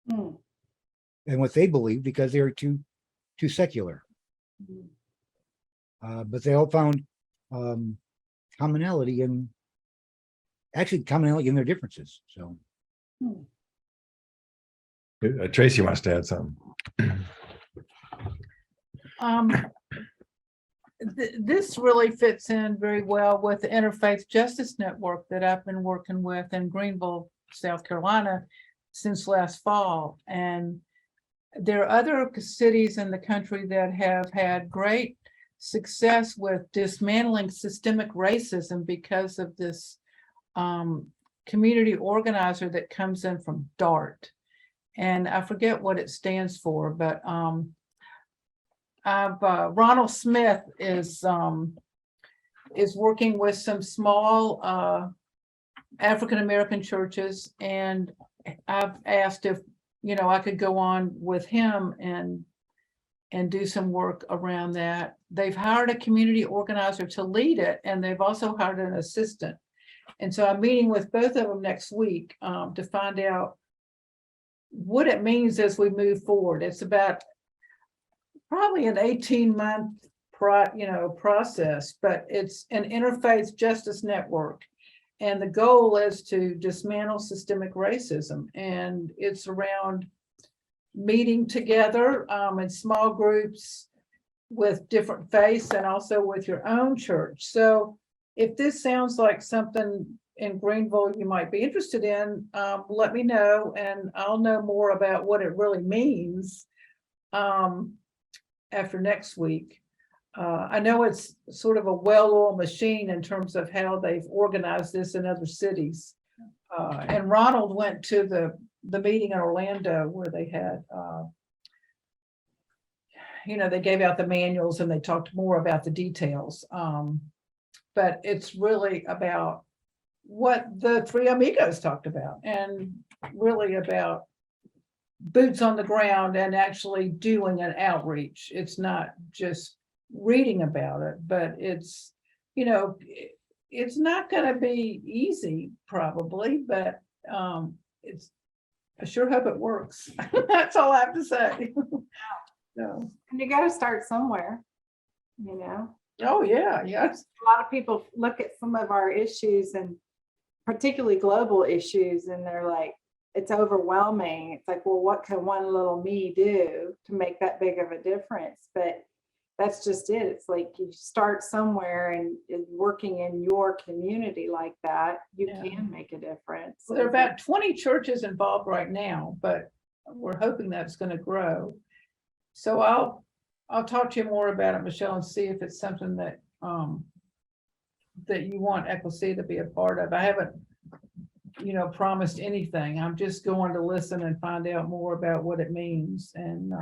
And what they believed because they were too secular. But they all found commonality in their differences. So Tracy wants to add something. This really fits in very well with the Interfaith Justice Network that I've been working with in Greenville, South Carolina since last fall. And there are other cities in the country that have had great success with dismantling systemic racism because of this community organizer that comes in from DART. And I forget what it stands for, but Ronald Smith is working with some small African-American churches, and I've asked if I could go on with him and do some work around that. They've hired a community organizer to lead it, and they've also hired an assistant. And so I'm meeting with both of them next week to find out what it means as we move forward. It's about probably an 18-month process, but it's an interfaith justice network. And the goal is to dismantle systemic racism. And it's around meeting together in small groups with different faiths and also with your own church. So if this sounds like something in Greenville you might be interested in, let me know, and I'll know more about what it really means after next week. I know it's sort of a well-oiled machine in terms of how they've organized this in other cities. And Ronald went to the meeting in Orlando where they had, they gave out the manuals and they talked more about the details. But it's really about what the three amigos talked about, and really about boots on the ground and actually doing an outreach. It's not just reading about it, but it's it's not going to be easy probably, but I sure hope it works. That's all I have to say. So, And you got to start somewhere, oh yeah, yes. A lot of people look at some of our issues, and particularly global issues, and they're like, it's overwhelming. It's like, well, what can one little me do to make that big of a difference? But that's just it. It's like you start somewhere, and working in your community like that, you can make a difference. Well, there are about 20 churches involved right now, but we're hoping that's going to grow. So I'll talk to you more about it, Michelle, and see if it's something that that you want Ecclesia to be a part of. I haven't promised anything. I'm just going to listen and find out more about what it means. And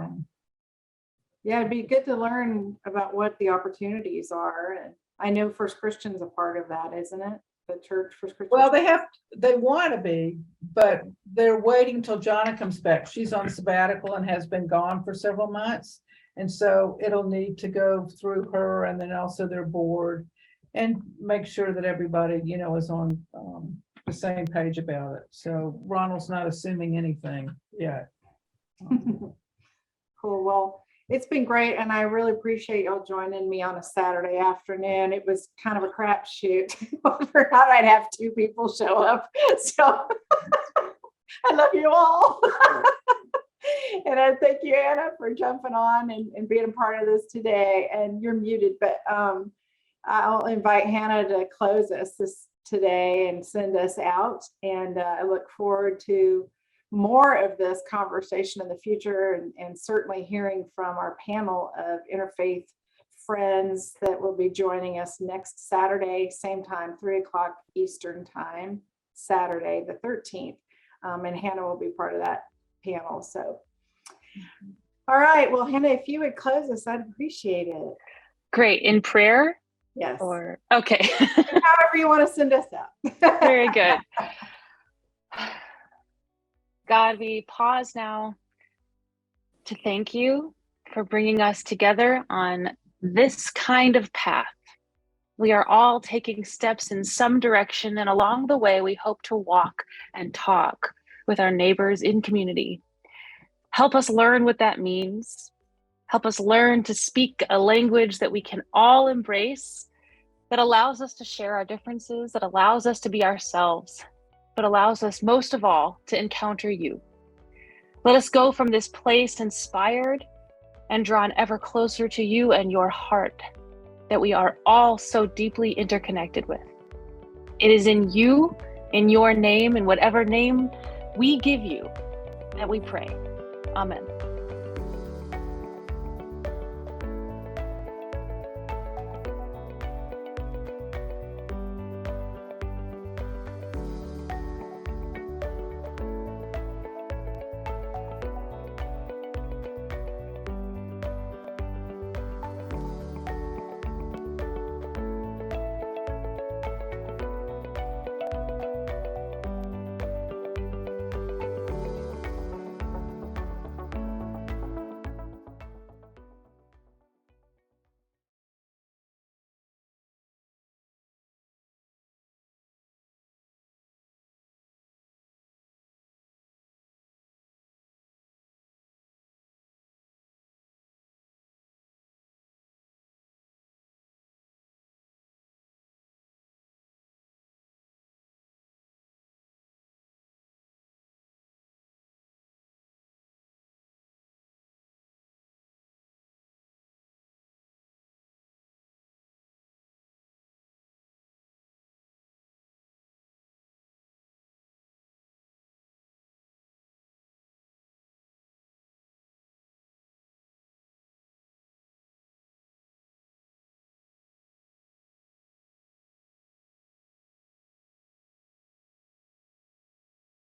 yeah, it'd be good to learn about what the opportunities are. And I know First Christian's a part of that, isn't it? The church First Christian. well, they want to be, but they're waiting till Jonna comes back. She's on sabbatical and has been gone for several months. And so it'll need to go through her and then also their board, and make sure that everybody, is on the same page about it. So Ronald's not assuming anything yet. Cool. Well, It's been great, and I really appreciate y'all joining me on a Saturday afternoon. It was kind of a crapshoot. For how I'd have 2 people show up. So I love you all. And I thank you, Anna, for jumping on and being a part of this today. And you're muted, but I'll invite Hannah to close us today and send us out. And I look forward to more of this conversation in the future, and certainly hearing from our panel of interfaith friends that will be joining us next Saturday, same time, 3:00 Eastern time, Saturday the 13th. And Hannah will be part of that panel. So, all right. Well, Hannah, if you would close us, I'd appreciate it. Great. In prayer? Yes. Or okay. However you want to send us out. Very good. God, we pause now to thank you for bringing us together on this kind of path. We are all taking steps in some direction, and along the way, we hope to walk and talk with our neighbors in community. Help us learn what that means. Help us learn to speak a language that we can all embrace, that allows us to share our differences, that allows us to be ourselves, but allows us most of all to encounter you. Let us go from this place inspired and drawn ever closer to you and your heart that we are all so deeply interconnected with. It is in you, in your name, in whatever name we give you, that we pray. Amen.